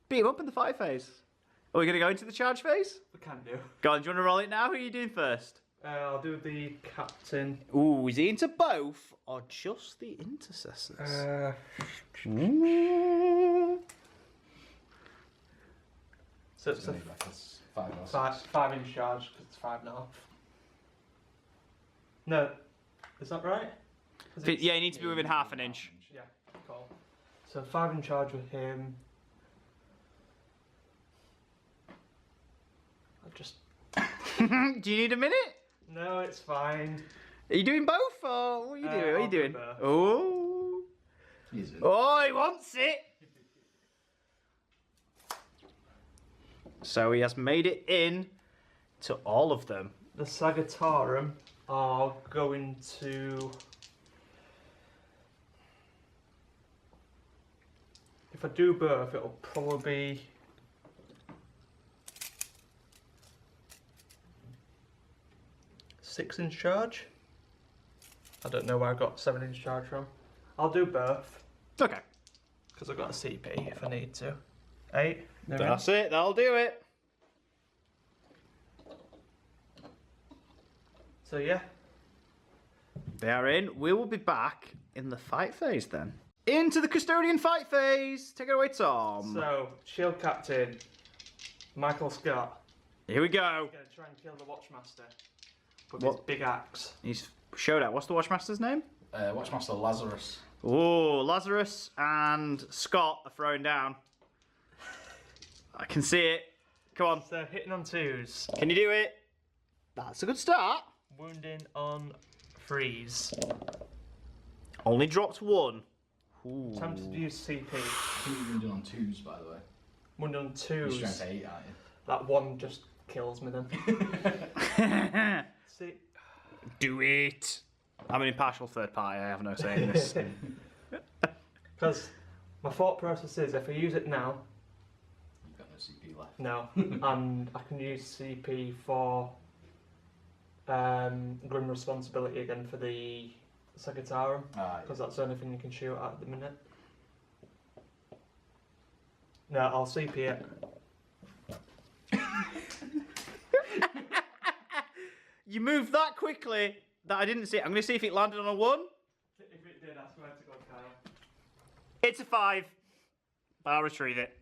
beat him up in the fight phase. Are we going to go into the charge phase? We can do. Go on, do you want to roll it now? Who are you doing first? I'll do the captain. Ooh, is he into both or just the intercessors? So it's a 5 or 6. 5 inch charge because it's 5.5. No, is that right? Yeah, you need to be within half an inch. Yeah, cool. So 5 in charge with him. I just. Do you need a minute? No, it's fine. Are you doing both or what are you doing? What are I'll you do doing? both. Oh. Easy. Oh, he wants it. So he has made it in. to all of them. The Sagittarum are going to... If I do both, it'll probably be... Six-inch charge? I don't know where I got 7-inch charge from. I'll do both. Okay. Because I've got a CP if I need to. 8. That's it, that'll do it. So yeah. They are in. We will be back in the fight phase then. Into the Custodian fight phase. Take it away, Tom. So, Shield Captain, Michael Scott. Here we go. Going to try and kill the Watchmaster with his big axe. He's showed out. What's the Watchmaster's name? Watchmaster Lazarus. Oh, Lazarus and Scott are throwing down. I can see it. Come on. So, hitting on 2s. Can you do it? That's a good start. Wounding on 3s. Only dropped 1. Ooh. Tempted to use CP. I think you're wounded on 2s, by the way. Wounded on 2s. You're strength 8, aren't you? That 1 just kills me then. See? Do it. I'm an impartial third party. I have no say in this. Because my thought process is if I use it now, You've got no CP left. no, and I can use CP for Grim Responsibility again for the Sagittarum, because that's the only thing you can shoot at the minute. No, I'll CP it. You moved that quickly that I didn't see it. I'm going to see if it landed on a 1. If it did, I swear to God, Kyle. It's a 5. I'll retrieve it.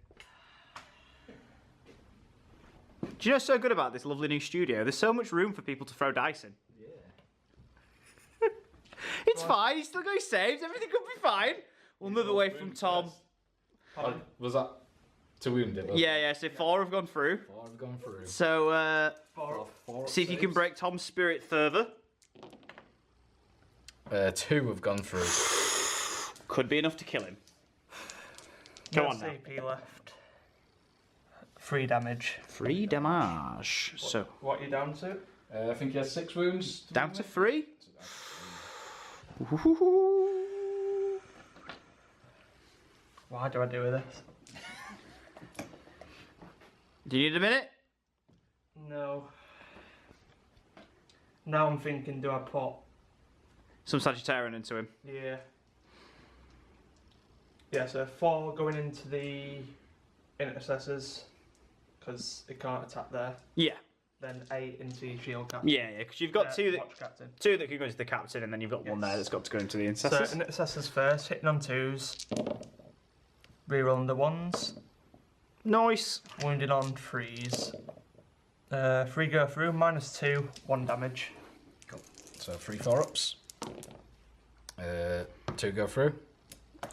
Do you know what's so good about this lovely new studio? There's so much room for people to throw dice in. Yeah. It's fine. He's still got his saves. Everything could be fine. We'll move away from Tom. Was that 2 wounded? Yeah. So 4 have gone through. 4 have gone through. So Four see if you can break Tom's spirit further. 2 have gone through. Could be enough to kill him. Go on now. CP left. 3 damage. 3 damage. So What are you down to? I think he has 6 wounds. down to 3. Why do I do with this? Do you need a minute? No. Now I'm thinking, do I put... Some Sagittarian into him. Yeah. Yeah, so 4 going into the intercessors, because it can't attack there. Yeah. Then 8 into your shield captain. Yeah, because you've got 2 that Watch captain. 2 that can go into the captain, and then you've got 1 there that's got to go into the So intercessors. intercessors first, hitting on 2s. Rerolling the 1s. Nice. Wounding on 3s. 3 go through, -2, 1 damage. Cool. So 3 4-ups. 2 go through.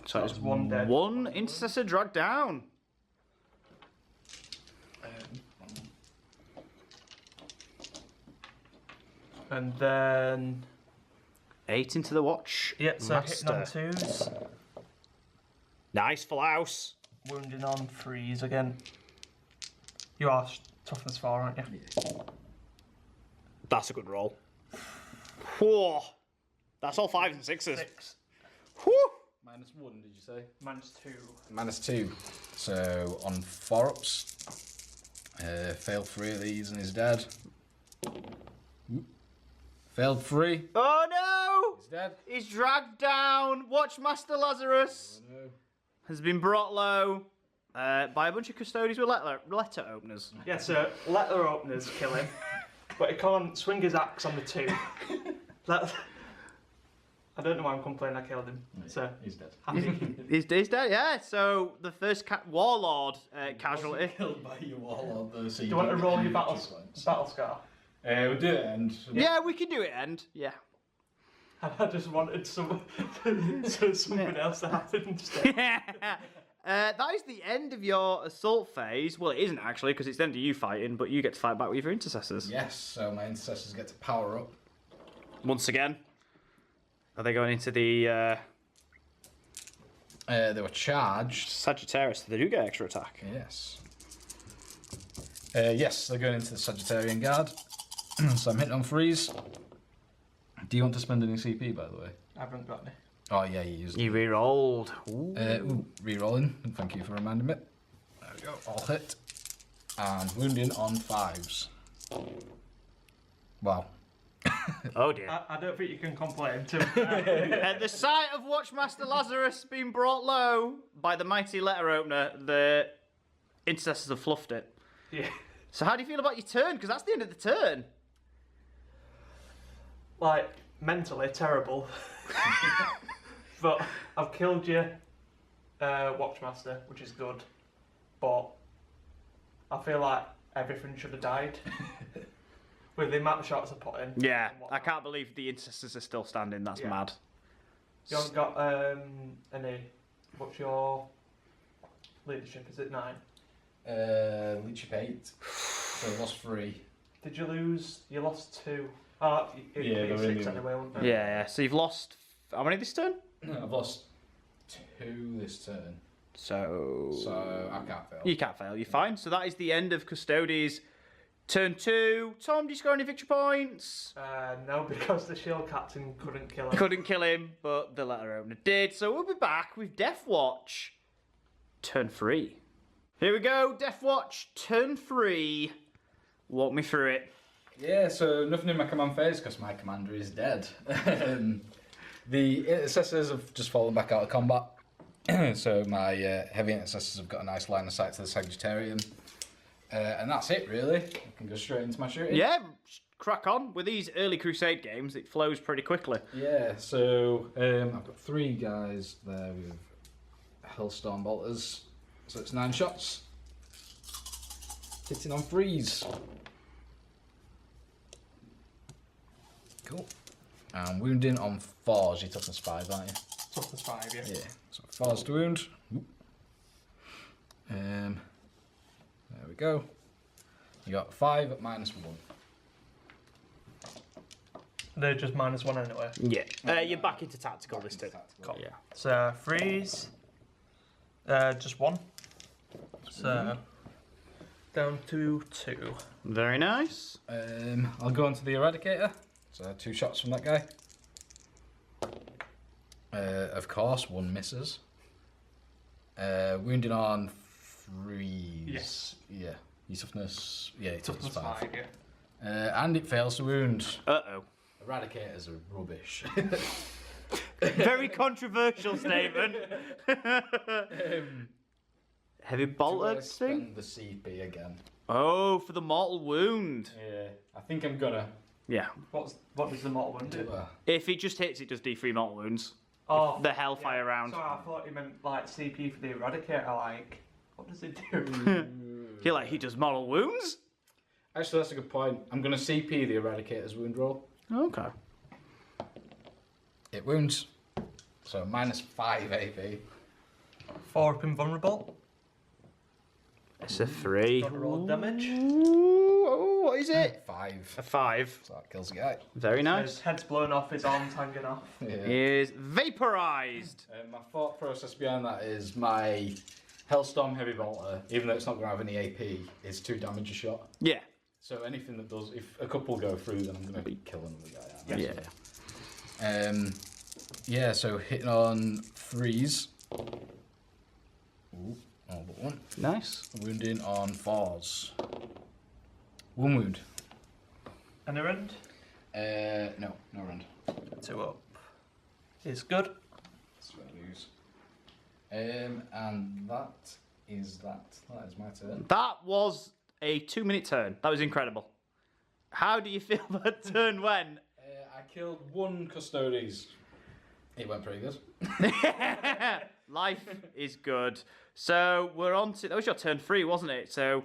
So That's 1 dead. 1 intercessor dragged down. And then... 8 into the watch. Yeah, so hitting on Master. 2s. Nice, full house. Wounding on 3s again. You are toughness 4, aren't you? Yeah. That's a good roll. Whoa. That's all 5s and 6s. 6. Whew. -1, did you say? -2. -2. So on 4-ups. Failed 3 of these and he's dead. Failed 3. Oh no! He's dead. He's dragged down. Watchmaster Lazarus Oh no. has been brought low by a bunch of custodians with letter openers. Yeah, so letter openers kill him, but he can't swing his axe on the 2. I don't know why I'm complaining I killed him. So He's dead. happy. He's dead, yeah. So the first warlord casualty. Killed by your warlord though, so Do you want to roll your battle scar? We'll do it and... Yeah, we can do it, end. Yeah. I just wanted something else to happen instead. That is the end of your assault phase. Well, it isn't actually, because it's the end of you fighting, but you get to fight back with your intercessors. Yes, so my intercessors get to power up. Once again. Are they going into the They were charged. Sagittarius? They do get extra attack. Yes. Yes, they're going into the Sagittarian Guard. So I'm hitting on freeze. Do you want to spend any CP, by the way? I haven't got any. Oh yeah, you used it. You re-rolled. Re-rolling. Thank you for reminding me. There we go. All hit. And wounding on 5s. Wow. Oh dear. I don't think you can complain too. At the sight of Watchmaster Lazarus being brought low by the mighty letter opener, the intercessors have fluffed it. Yeah. So how do you feel about your turn? Because that's the end of the turn. Like, mentally terrible. But I've killed you, Watchmaster, which is good. But I feel like everything should have died. With the amount of shots I put in. Yeah, I can't believe the intercessors are still standing. That's mad. You haven't got any. What's your leadership? Is it 9? Leadership 8. So I lost 3. Did you lose? You lost 2. Oh, it Yeah, would be they're 6 in anyway, wouldn't it? Yeah. So you've lost how many this turn? I've lost 2 this turn. So I can't fail. you can't fail. You're fine. So that is the end of Custodes. Turn 2. Tom, do you score any victory points? No, because the shield captain couldn't kill him. Couldn't kill him, but the letter opener did. So we'll be back with Deathwatch. Turn 3. Here we go, Deathwatch. Turn 3. Walk me through it. Yeah, so nothing in my command phase because my commander is dead. The intercessors have just fallen back out of combat. So my heavy intercessors have got a nice line of sight to the Sagittarian. And that's it, really. I can go straight into my shooting. Yeah, crack on. With these early Crusade games, it flows pretty quickly. Yeah, so I've got 3 guys there with Hellstorm Bolters. So it's 9 shots. Hitting on freeze. Cool. And wounding on 4s. You're toughness 5, aren't you? Toughness 5, yeah. Yeah. So 4s to wound. There we go. You got 5 at -1. They're just -1 anyway. Yeah. You're back into tactical this turn. Tactical. Yeah. So freeze. Just 1. So down to 2. Very nice. I'll go on to the Eradicator. So 2 shots from that guy. Of course, 1 misses. Wounding on 3. Yes. Yeah. Your toughness. Yeah, your Toughness toughness 5. 5, yeah. And it fails to wound. Uh-oh. Eradicators are rubbish. Very controversial statement. Heavy Do I bolter spend thing? the CP again? Oh, for the mortal wound. Yeah. I think I'm gonna Yeah. What does the mortal wound do? do a... If it just hits, it does D3 mortal wounds. Oh, The Hellfire round. Sorry, I thought you meant like CP for the Eradicator. Like, what does it do? You're like, he does mortal wounds? Actually, that's a good point. I'm gonna CP the Eradicator's wound roll. Okay. It wounds. So -5 AP. 4 up invulnerable. It's a 3. Got to roll damage. Ooh, what is it? 5. A 5. So that kills the guy. Very His nice. head's blown off, his arm's hanging off. Yeah. Is vaporized. My thought process behind that is my Hellstorm Heavy Bolter, even though it's not going to have any AP, is 2 damage a shot. Yeah. So anything that does, if a couple go through, then I'm going to be killing the guy. Aren't I? Yeah. Yeah, so hitting on 3s. Ooh, all but 1. Nice. Wounding on 4s. 1 wound. And a rend. No rend. 2 up. Is good. That's what I lose. And that is that. That is my turn. That was a 2-minute turn. That was incredible. How do you feel that turn went? I killed 1 Custodes. It went pretty good. Life is good. So we're on to... That was your turn 3, wasn't it? So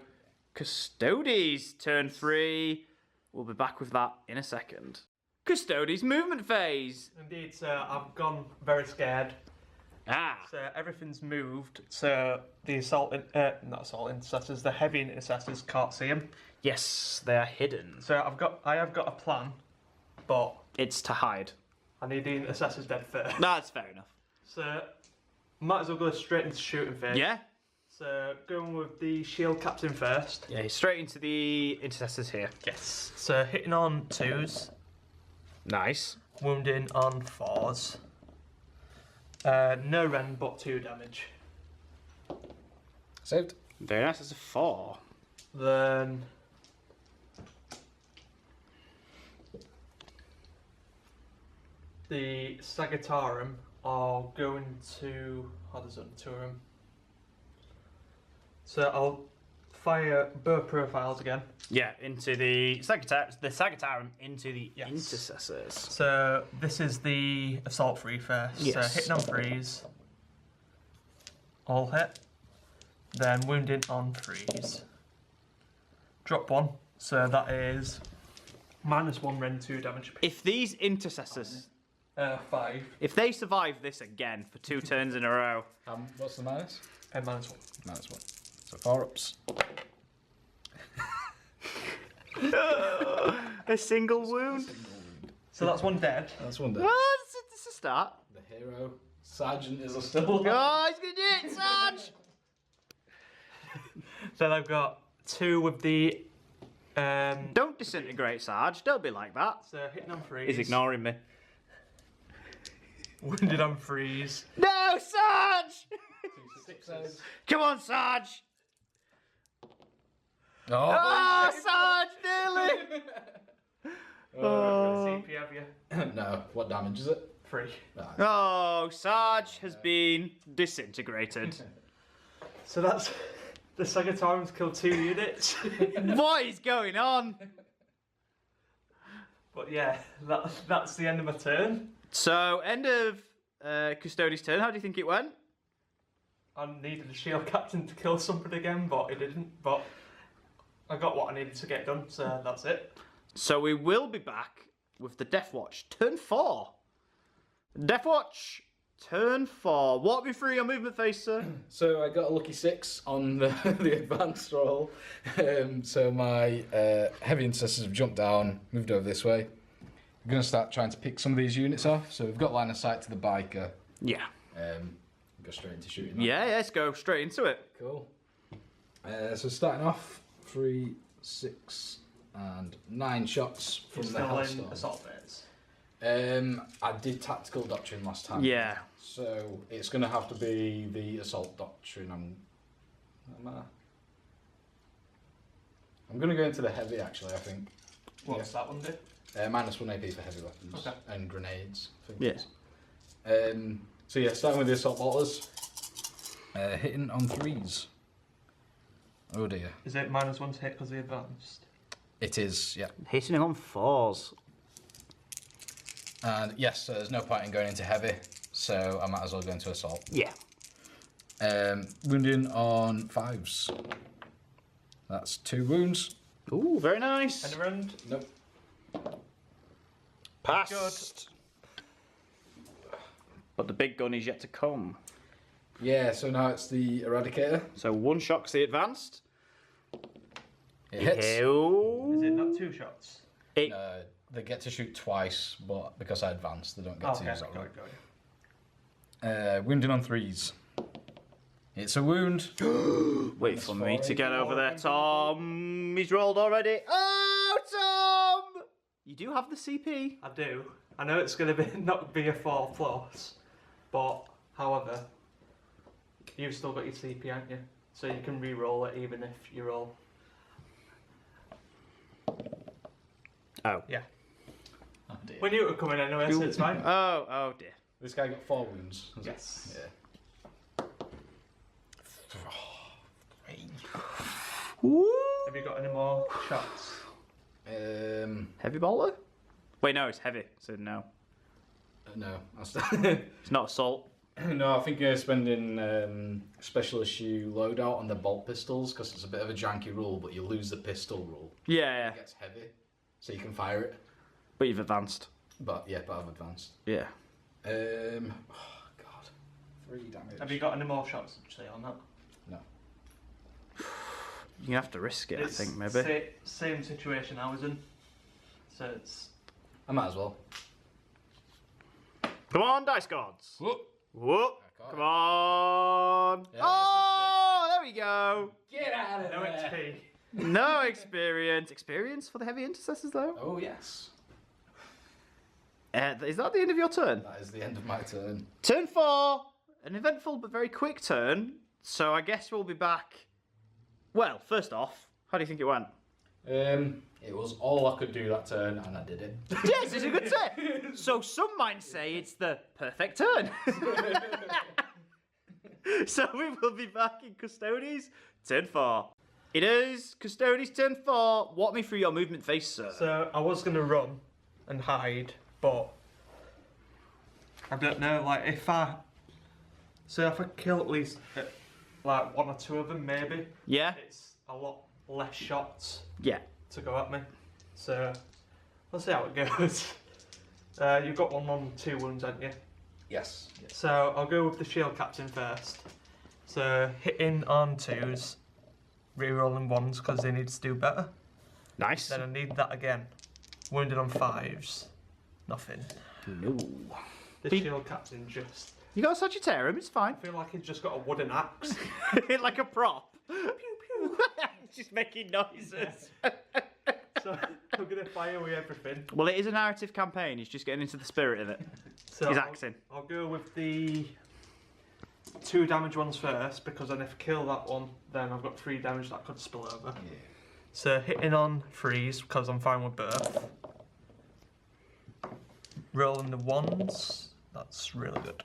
Custodes turn 3. We'll be back with that in a second. Custodes movement phase. Indeed, so I've gone very scared. Ah. So everything's moved. So the not assault intercessors, the heavy intercessors can't see him. Yes, they are hidden. So I have got a plan, but It's to hide. I need the intercessors dead first. That's fair enough. So might as well go straight into shooting phase. Yeah? So going with the shield captain first. Yeah, straight into the intercessors here. Yes. So hitting on 2s, Nice. wounding on 4s. No rend but 2 damage. Saved. Very nice. That's a 4. Then the Sagittarium are going to. Oh, there's only 2 of them. So I'll fire both profiles again. Yeah, into the Sagittarium into the Yes. intercessors. So this is the assault 3 first. Yes. So hitting on 3s. All hit. Then wounding on 3s. Drop 1. So that is -1 rend 2 damage. If these intercessors, 5. if they survive this again for 2 turns in a row, What's the minus? -1. -1. So 4 ups. a single wound. So that's 1 dead. That's one dead. Oh, it's a start. The hero sergeant is still alive. Oh, he's gonna do it, Sarge. Then I've got 2 with the. Don't disintegrate, Sarge. Don't be like that. So hitting on 3s. He's ignoring me. Wounded on 3s. No, Sarge! 6s. Come on, Sarge! Oh, Oh, Sarge, nearly! CP have you? no. What damage is it? 3. Oh, Sarge has been disintegrated. So that's. The Sagittarium's killed 2 units. What is going on? But yeah, that's the end of my turn. So, end of Custodian's turn. How do you think it went? I needed a shield captain to kill somebody again, but he didn't. But I got what I needed to get done, so that's it. So we will be back with the Deathwatch, turn 4. Deathwatch, turn 4. Walk me through your movement phase, sir. So I got a lucky 6 on the, the advanced roll. So my heavy intercessors have jumped down, moved over this way. I'm going to start trying to pick some of these units off. So we've got line of sight to the biker. Yeah. Go straight into shooting. Yeah, let's go straight into it. Cool. So starting off, 3, 6, and 9 shots from You're the still in Hellstorm. assault bits. I did tactical doctrine last time. Yeah. So it's going to have to be the assault doctrine. I'm going to go into the heavy actually. I think. What's that one do? -1 AP for heavy weapons Okay. and grenades. I think Yeah. it is. So yeah, starting with the assault bolters. Hitting on 3s. Oh dear. Is it -1 to hit because he advanced? It is, yeah. Hitting him on 4s. And yes, so there's no point in going into heavy, so I might as well go into assault. Yeah. Wounding on 5s. That's 2 wounds. Ooh, very nice. End of round. Nope. Passed. But the big gun is yet to come. Yeah, so now it's the Eradicator. So 1 shot 'cause he advanced. It hits. Is it not 2 shots? They get to shoot twice, but because I advanced, they don't get to use that one. Wounding on 3s. It's a wound. Wait for me to get over there, Tom. He's rolled already. Oh, Tom! You do have the CP. I do. I know it's going to be not be a 4+, but however, you've still got your CP, haven't you? So you can re-roll it even if you roll. Oh. Yeah. Oh dear. We knew it would come in anyway, so it's fine. Oh dear. This guy got 4 wounds. was it? Yes. Yeah. Have you got any more shots? Heavy bolter? Wait, no, it's heavy, so no. No, It's not assault. no, I think you're spending special issue loadout on the bolt pistols because it's a bit of a janky rule, but you lose the pistol rule. Yeah, It gets heavy, so you can fire it. but you've advanced. But yeah, but I've advanced. Yeah. Oh god, 3 damage. Have you got any more shots, say, on that? No. You're gonna have to risk it, It's I think, maybe. Same situation I was in. So it's... I might as well. Come on, dice gods. Whoop. Whoop. I got Come it. on. Yeah, Oh, there we go. Get out of No there. XP. No experience. Experience for the heavy intercessors, though. Oh, yes. Is that the end of your turn? That is the end of my turn. Turn 4. An eventful but very quick turn. So I guess we'll be back. Well, first off, how do you think it went? It was all I could do that turn, and I did it. Yes, it's a good turn. So some might say it's the perfect turn. So we will be back in Custodes, turn 4. It is Custodes, turn 4. Walk me through your movement phase, sir. So I was gonna run and hide, but I don't know. Like if I kill at least like 1 or 2 of them, maybe Yeah? it's a lot less shots Yeah. to go at me. So let's see how it goes. You've got 1 on 2 wounds, haven't you? Yes. So I'll go with the shield captain first. So hitting on 2s, rerolling 1s because they need to do better. Nice. Then I need that again. Wounded on 5s, nothing. No. The shield captain just. You got a Sagittarium, it's fine. I feel like he's just got a wooden axe. Like a prop. Pew pew. Just making noises. So I'm gonna fire with everything. Well, it is a narrative campaign. He's just getting into the spirit of it. So He's axing. I'll go with the 2 damage ones first because then if I kill that one, then I've got 3 damage that could spill over. Yeah. So hitting on 3s because I'm fine with both. Rolling the 1s, that's really good.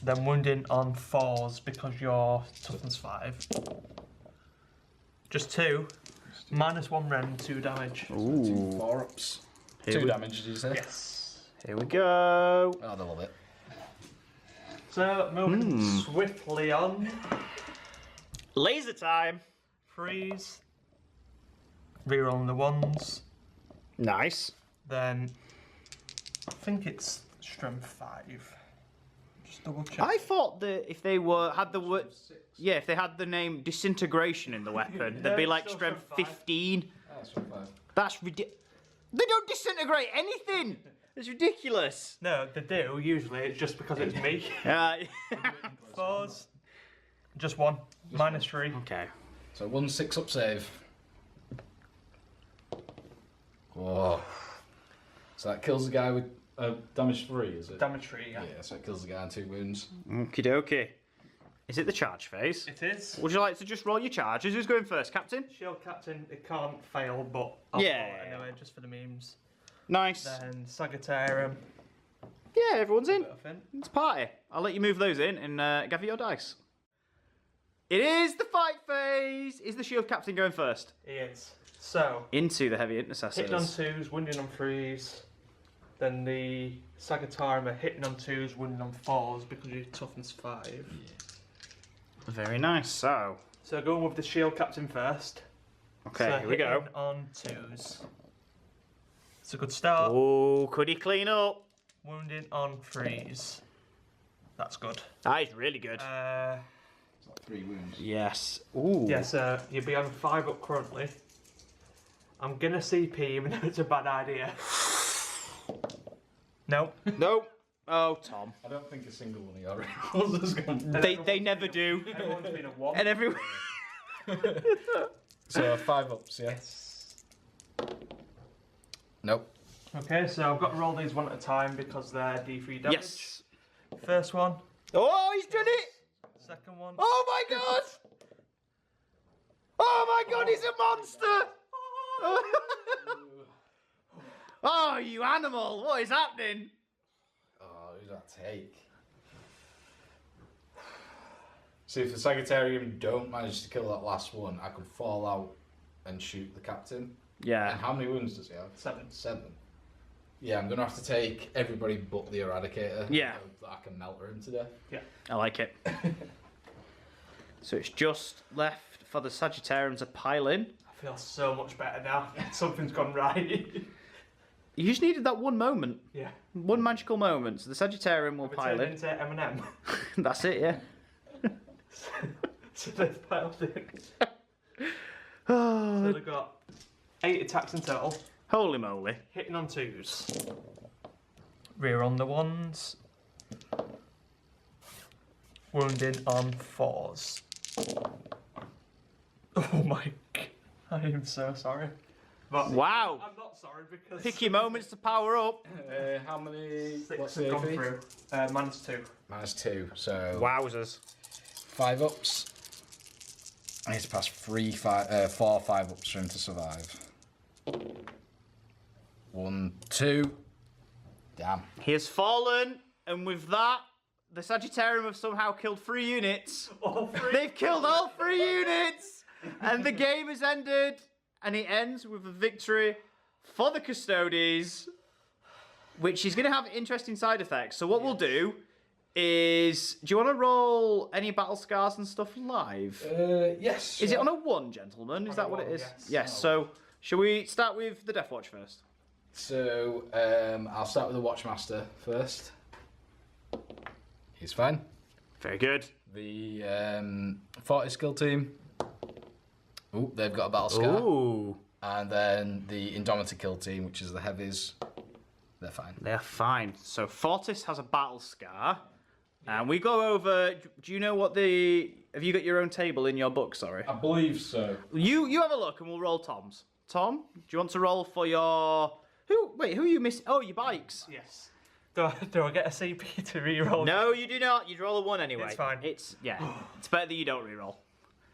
Then wounding on 4s because your toughness 5. Just 2. -1 rend, 2 damage. Ooh. 2 4-ups. Here 2 we- damage, did you say? Yes. Here we go. Oh, they love it. So moving swiftly on. Laser time. Freeze. Rerolling the 1s. Nice. Then I think it's strength 5. Just double check. I thought that if they had the word, yeah, if they had the name disintegration in the weapon, they'd be No, like still strength strength 5. 15. Oh, that's not bad. That's ridiculous. They don't disintegrate anything. It's ridiculous. No, they do usually. It's just because it's me. 4s. Just 1. -3. Okay. So 1 6-up save. Whoa. So that kills the guy with damage 3, is it? Damage 3. Yeah. Yeah, so it kills the guy on 2 wounds. Okie dokie. Is it the charge phase? It is. Would you like to just roll your charges? Who's going first, Captain? Shield captain. It can't fail, but I'll Yeah. roll it anyway, just for the memes. Nice. Then Sagittarium. Yeah, everyone's in. Bit of in. It's party. I'll let you move those in and gather your dice. It is the fight phase. Is the shield captain going first? He is. So Into the heavy intercessors. hitting on 2s, wounding on 3s. Then the Sagittarium are hitting on 2s, wounding on 4s because your toughness 5. Very nice. So, So going with the shield captain first. okay, So here we go. hitting on 2s. It's a good start. Oh, could he clean up? Wounding on 3s. That's good. That is really good. It's like 3 wounds. Yes. Ooh. Yeah, so you'll be on 5 up currently. I'm gonna CP even though it's a bad idea. No. Nope. Oh, Tom. I don't think a single one of your rolls has gone. They never do. Everyone's been a 1. And every. So 5-ups, yeah? Nope. Okay, so I've got to roll these one at a time because they're D3 damage. Yes. First one, Oh, he's done it. second one. Oh my god. Oh my god, he's a monster. Oh, you animal. What is happening? Oh, who's that take? So if the Sagittarium don't manage to kill that last one, I could fall out and shoot the captain. And Yeah. how many wounds does he have? 7. 7. Yeah, I'm gonna have to take everybody but the Eradicator. Yeah. So that I can melt him to death. I like it. So it's just left for the Sagittarium to pile in. I feel so much better now. Something's gone right. You just needed that one moment. Yeah. One magical moment. So the Sagittarium will We pile turned in. into M&M. That's it, yeah. So they've piled in. So Oh, they've got 8 attacks in total. holy moly. Hitting on 2s. Rear on the 1s. Wounding on 4s. Oh my god. I am so sorry. But Wow. I'm not sorry because... Pick your moments to power up. How many? 6 What's have the gone AP? through. Minus 2. -2. So Wowzers. 5 ups. I need to pass 4 5 ups for him to survive. 1, 2. Damn. He has fallen, and with that, the Sagittarium have somehow killed 3 units. All 3. They've killed all 3 units! And the game has ended, and it ends with a victory for the Custodes, which is going to have interesting side effects. So what we'll do is... Do you want to roll any battle scars and stuff live? Yes. Is it on a 1, gentlemen? Is On that a what it 1, is? yes. Yes, so shall we start with the Deathwatch first? So, I'll start with the Watchmaster first. He's fine. Very good. The 40 skill team. Ooh, they've got a battle scar. Ooh. And then the Indomitor kill team, which is the heavies. They're fine. They're fine. So Fortis has a battle scar. And we go over... Do you know what the... Have you got your own table in your book, sorry? I believe so. You have a look and we'll roll Tom's. Tom, do you want to roll for your... Who are you missing? Oh, your bikes. Yes. Do I get a CP to reroll? No, you do not. You'd roll a 1 anyway. It's fine. It's better that you don't reroll.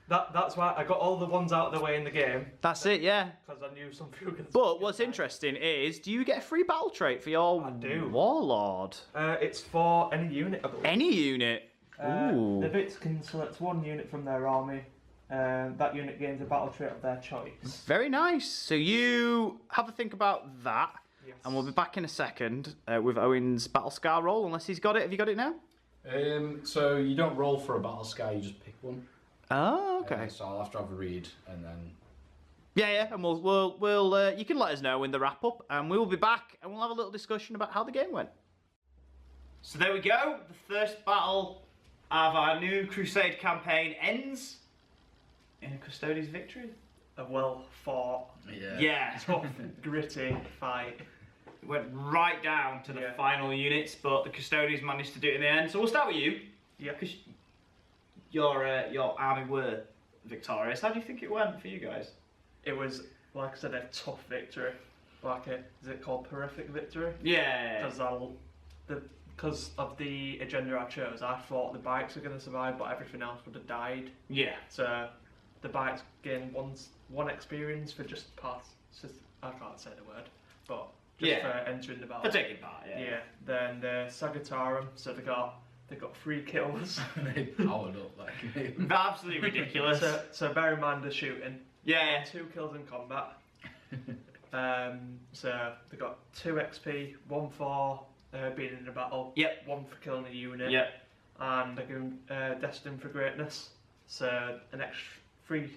That's why I got all the ones out of the way in the game. That's it, yeah. Because I knew some people were going to... But what's interesting is, do you get a free battle trait for your I do. Warlord? It's for any unit, I believe. Any unit? Ooh. The bits can select 1 unit from their army. That unit gains a battle trait of their choice. Very nice. So you have a think about that. Yes. And we'll be back in a second with Owen's battle scar roll, unless he's got it. Have you got it now? So you don't roll for a battle scar, you just pick one. Oh, okay. So I'll have to have a read and then... Yeah, and we'll you can let us know in the wrap up, and we will be back, and we'll have a little discussion about how the game went. So there we go. The first battle of our new Crusade campaign ends in a Custodes victory. A well fought, Yeah. tough, gritty fight. It went right down to the Yeah. final units, but the Custodians managed to do it in the end. So we'll start with you, Yeah. because your army were victorious. How do you think it went for you guys? It was, like I said, a tough victory. Is it called horrific victory? Yeah. Because of the agenda I chose, I thought the bikes were going to survive, but everything else would have died. Yeah. So the bikes gained one experience for just I can't say the word, but just for entering the battle. For taking part, yeah. Yeah. Then the Sagittarium, so they got 3 kills. They powered up like... Absolutely ridiculous. so bear in mind the shooting. Yeah. 2 kills in combat. So they got 2 XP, 1 for being in a battle. Yep. 1 for killing a unit. Yep. And they're given destined for greatness. So an extra 3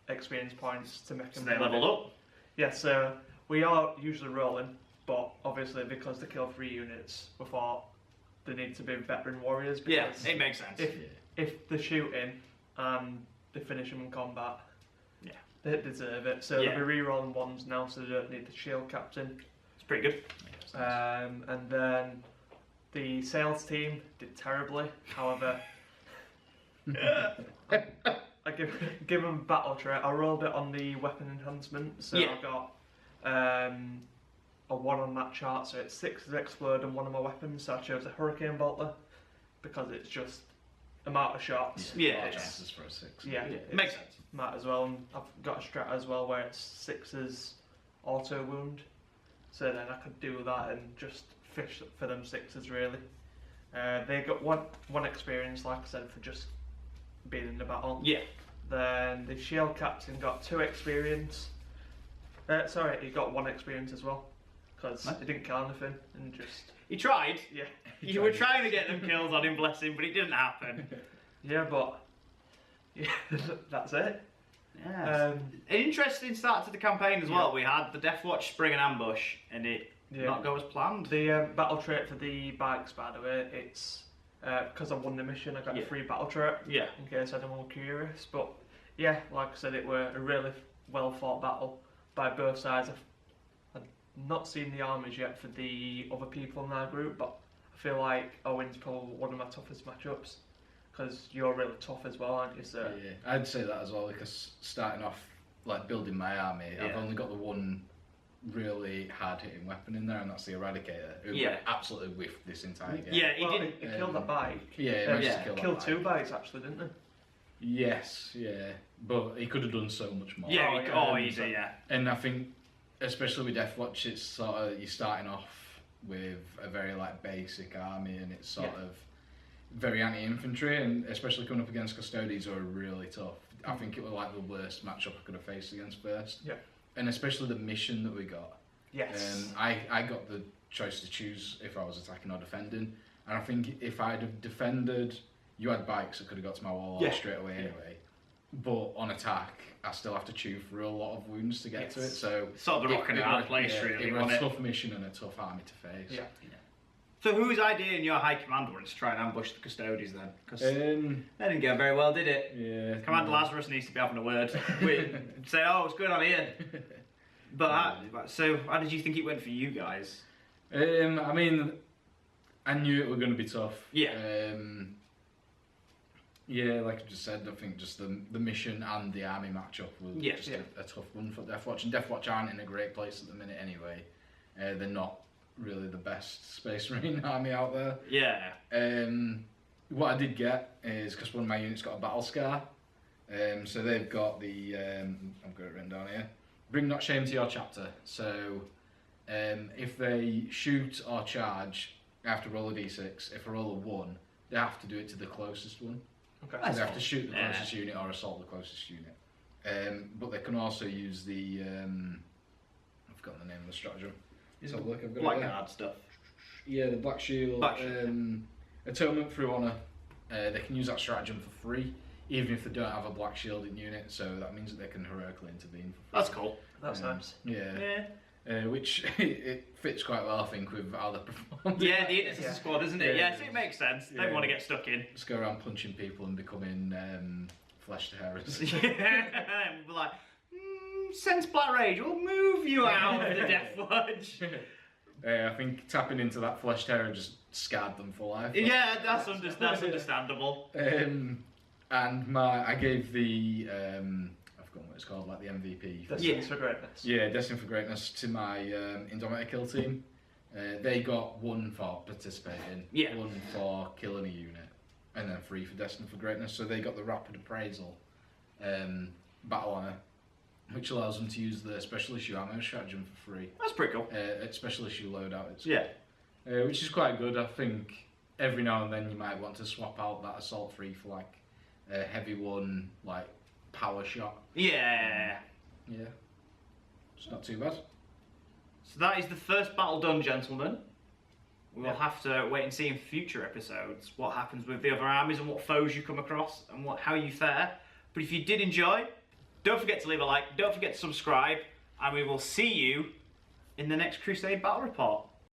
experience points to make them. So they leveled up. Yeah. So we are usually rolling, but obviously because they kill 3 units, we thought they need to be veteran warriors. Yeah, Because it makes sense. if they're shooting and they finish them in combat, Yeah. they deserve it. So they'll be re-rolling 1s now, so they don't need the shield captain. It's pretty good. And then the sales team did terribly. However, I give them battle trait. I rolled it on the weapon enhancement, so I got a 1 on that chart. So it's 6 as explode and 1 of my weapons. So I chose a Hurricane Bolter because it's just amount of shots. Yeah. Chances for a 6. Yeah, It makes sense. Matt as well. And I've got a strat as well where it's 6s auto wound. So then I could do that and just fish for them 6s really. They got one experience, like I said, for just being in the battle. Yeah. Then the shield captain got 2 experience. Sorry, he got 1 experience as well because he didn't kill anything and just. He tried. Yeah. You were trying to get them kills on him, bless him, but it didn't happen. Yeah, but yeah, that's it. Yeah. An interesting start to the campaign as well. We had the Deathwatch spring and ambush, and it did not go as planned. The battle trait for the bikes, by the way, it's because I won the mission, I got a free battle trait. Yeah. In case anyone was curious, but yeah, like I said, it were a really well fought battle by both sides. I've not seen the armies yet for the other people in our group, but I feel like Owen's probably one of my toughest matchups. because you're really tough as well, aren't you? So Yeah, I'd say that as well, because starting off, like, building my army, I've Yeah. only got the one really hard-hitting weapon in there, and that's the Eradicator, who Yeah. absolutely whiffed this entire game. Yeah, he well, didn't. he killed that bike. Yeah, he managed Yeah. to kill that Killed bike. 2 bikes actually, didn't he? Yes, yeah, but he could have done so much more. Yeah, Oh, he, yeah. easy, yeah. And I think, especially with Deathwatch, it's sort of, you're starting off with a very like basic army, and it's sort of very anti-infantry, and especially coming up against Custodes, who are really tough. I think it was like the worst matchup I could have faced against first. Yeah. And especially the mission that we got. Yes. I got the choice to choose if I was attacking or defending, and I think if I'd have defended, you had bikes that could have got to my wall straight away anyway. But on attack, I still have to chew through a lot of wounds to get to it. So Sort of the rock and a hard place, really, It was wasn't a it? tough mission and a tough army to face. Yeah. So whose idea in your high command was to try and ambush the Custodes then? Because that Um, didn't go very well, did it? yeah. Commander Lazarus needs to be having a word. Say, oh, what's going on here? But so how did you think it went for you guys? I mean, I knew it was going to be tough. Yeah. Yeah, like I just said, I think just the mission and the army matchup was just a tough one for Deathwatch. And Deathwatch aren't in a great place at the minute anyway. They're not really the best Space Marine army out there. Yeah. What I did get is, because one of my units got a battle scar, so they've got the, I've got it written down here, bring not shame to your chapter. So if they shoot or charge, they have to roll a d6. If I roll a 1, they have to do it to the closest one. Okay. So they have to shoot the closest unit or assault the closest unit. But they can also use the, I've forgotten the name of the stratagem. Let's have a look, I've got it there. Blackguard stuff. Yeah, the Black Shield. Black Shield, Atonement through Honour. They can use that stratagem for free, even if they don't have a Black Shielded unit, so that means that they can heroically intervene for free. That's cool. That's nice. Yeah. Which it fits quite well, I think, with how they perform. Yeah, the Intercessor squad, isn't it? Yeah. Yes, it makes sense. They Yeah. want to get stuck in. Just go around punching people and becoming flesh to hairs. We're like, sense Black Rage, we'll move you out of the Deathwatch. I think tapping into that flesh terror just scarred them for life. Yeah, that's understandable. And I gave the I've forgotten what it's called, like the MVP. Destined for greatness. Yeah, Destined for Greatness to my Indomitor kill team. They got 1 for participating, 1 for killing a unit, and then 3 for Destined for Greatness. So they got the Rapid Appraisal Battle Honour, which allows them to use the Special Issue Ammo stratagem for free. That's pretty cool. At Special Issue Loadout, it's which is quite good. I think every now and then you might want to swap out that Assault 3 for like a heavy one, like Power Shot. Yeah. Yeah, it's not too bad. So that is the first battle done, gentlemen. We will have to wait and see in future episodes what happens with the other armies and what foes you come across and how you fare. But if you did enjoy, don't forget to leave a like, don't forget to subscribe, and we will see you in the next Crusade Battle Report.